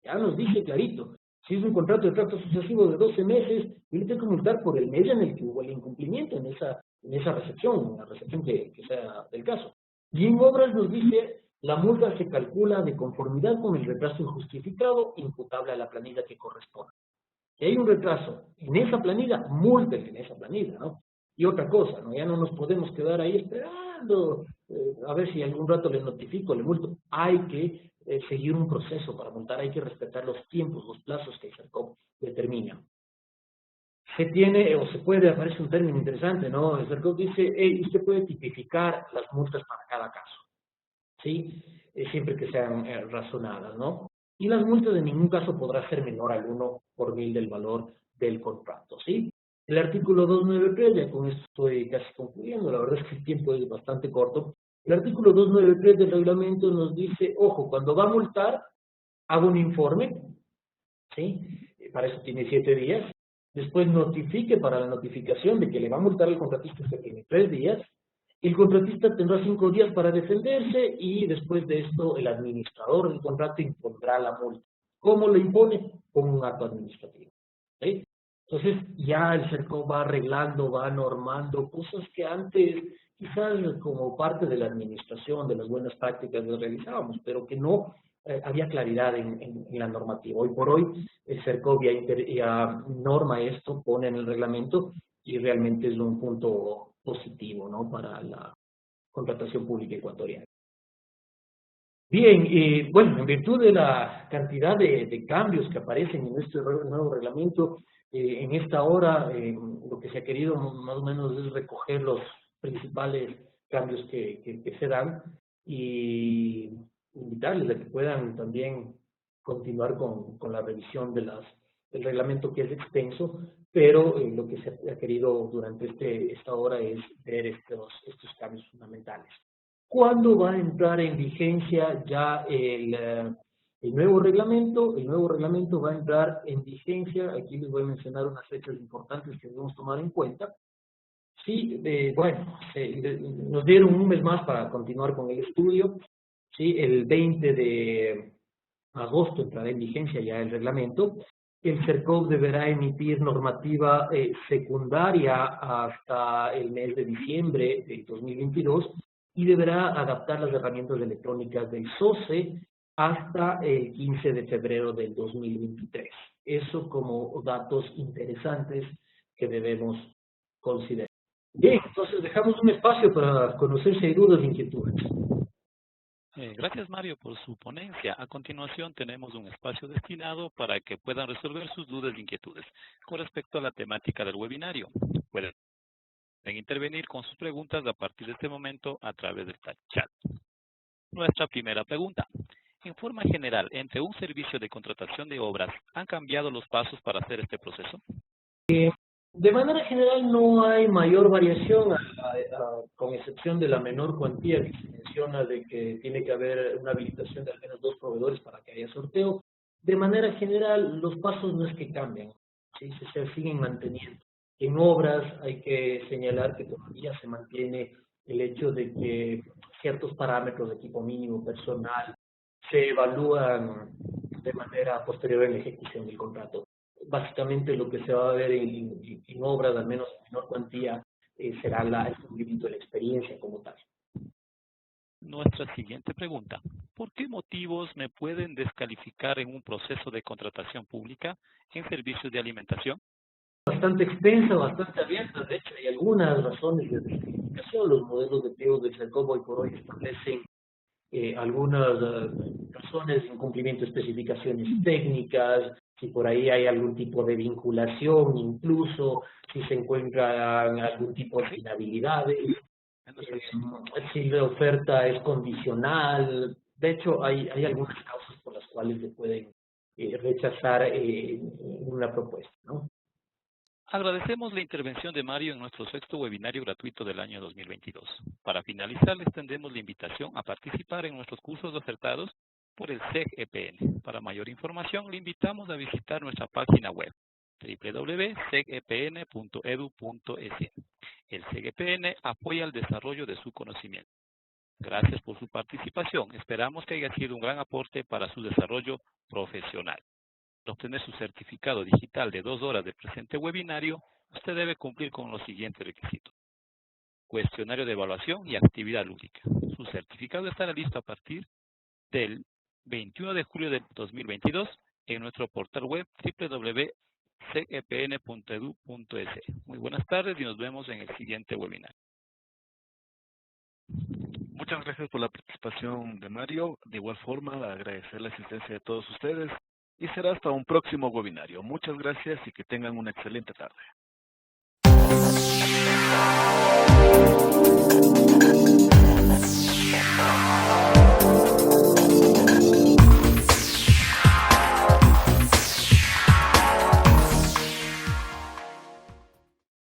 Ya nos dice clarito. Si es un contrato de trato sucesivo de 12 meses, yo le tengo que multar por el mes en el que hubo el incumplimiento en esa recepción, en la recepción que sea del caso. Y en obras nos dice, la multa se calcula de conformidad con el retraso injustificado imputable a la planilla que corresponde. Si hay un retraso en esa planilla, múltele en esa planilla, ¿no? Y otra cosa, ¿no? Ya no nos podemos quedar ahí esperando, a ver si algún rato le notifico, le multo. Hay que seguir un proceso para multar, hay que respetar los tiempos, los plazos que el CERCOP determina. Se tiene, o se puede, aparece un término interesante, ¿no? El CERCOP dice, usted puede tipificar las multas para cada caso, ¿sí? Siempre que sean razonadas, ¿no? Y las multas en ningún caso podrá ser menor al 1 por 1000 del valor del contrato, ¿sí? El artículo 293, ya con esto estoy casi concluyendo, la verdad es que el tiempo es bastante corto. El artículo 293 del reglamento nos dice, ojo, cuando va a multar, haga un informe, ¿sí? Para eso tiene 7 días. Después notifique para la notificación de que le va a multar al contratista, usted tiene 3 días. El contratista tendrá 5 días para defenderse y después de esto el administrador del contrato impondrá la multa. ¿Cómo lo impone? Con un acto administrativo. ¿Sí? Entonces ya el CERCOP va arreglando, va normando cosas que antes quizás como parte de la administración, de las buenas prácticas las realizábamos, pero que no había claridad en la normativa. Hoy por hoy el CERCOP ya norma esto, pone en el reglamento y realmente es un punto positivo, ¿no? Para la contratación pública ecuatoriana. Bien, bueno, en virtud de la cantidad de cambios que aparecen en este nuevo reglamento, en esta hora lo que se ha querido más o menos es recoger los principales cambios que se dan y invitarles a que puedan también continuar con la revisión del reglamento, que es extenso, pero lo que se ha querido durante esta hora es ver estos cambios fundamentales. ¿Cuándo va a entrar en vigencia ya el nuevo reglamento? El nuevo reglamento va a entrar en vigencia, aquí les voy a mencionar unas fechas importantes que debemos tomar en cuenta. Sí, bueno, nos dieron un mes más para continuar con el estudio. Sí, el 20 de agosto entrará en vigencia ya el reglamento. El CERCOP deberá emitir normativa secundaria hasta el mes de diciembre del 2022 y deberá adaptar las herramientas electrónicas del SOCE hasta el 15 de febrero del 2023. Eso como datos interesantes que debemos considerar. Bien, entonces dejamos un espacio para conocer si hay dudas e inquietudes. Gracias, Mario, por su ponencia. A continuación tenemos un espacio destinado para que puedan resolver sus dudas e inquietudes con respecto a la temática del webinario. Pueden Pueden intervenir con sus preguntas a partir de este momento a través del chat. Nuestra primera pregunta. En forma general, entre un servicio de contratación de obras, ¿han cambiado los pasos para hacer este proceso? De manera general no hay mayor variación, con excepción de la menor cuantía que se menciona de que tiene que haber una habilitación de al menos 2 proveedores para que haya sorteo. De manera general, los pasos no es que cambian, ¿sí? Se siguen manteniendo. En obras hay que señalar que todavía se mantiene el hecho de que ciertos parámetros de equipo mínimo, personal, se evalúan de manera posterior en la ejecución del contrato. Básicamente lo que se va a ver en obras, al menos en menor cuantía, será el cumplimiento de la experiencia como tal. Nuestra siguiente pregunta. ¿Por qué motivos me pueden descalificar en un proceso de contratación pública en servicios de alimentación? Bastante extensa, bastante abierta. De hecho, hay algunas razones de descalificación. Los modelos de pliegos del SERCOP hoy por hoy establecen algunas razones de incumplimiento de especificaciones técnicas, si por ahí hay algún tipo de vinculación, incluso si se encuentran algún tipo de inhabilidades, si la oferta es condicional. De hecho, hay algunas causas por las cuales se pueden rechazar una propuesta, ¿no? Agradecemos la intervención de Mario en nuestro sexto webinario gratuito del año 2022. Para finalizar, les extendemos la invitación a participar en nuestros cursos ofertados por el SEG-EPN. Para mayor información, le invitamos a visitar nuestra página web www.segepn.edu.es. El SEG-EPN apoya el desarrollo de su conocimiento. Gracias por su participación. Esperamos que haya sido un gran aporte para su desarrollo profesional. Para obtener su certificado digital de 2 horas del presente webinario, usted debe cumplir con los siguientes requisitos. Cuestionario de evaluación y actividad lúdica. Su certificado estará listo a partir del 21 de julio de 2022 en nuestro portal web www.segepn.edu.es. Muy buenas tardes y nos vemos en el siguiente webinar. Muchas gracias por la participación de Mario. De igual forma, agradecer la asistencia de todos ustedes y será hasta un próximo webinario. Muchas gracias y que tengan una excelente tarde.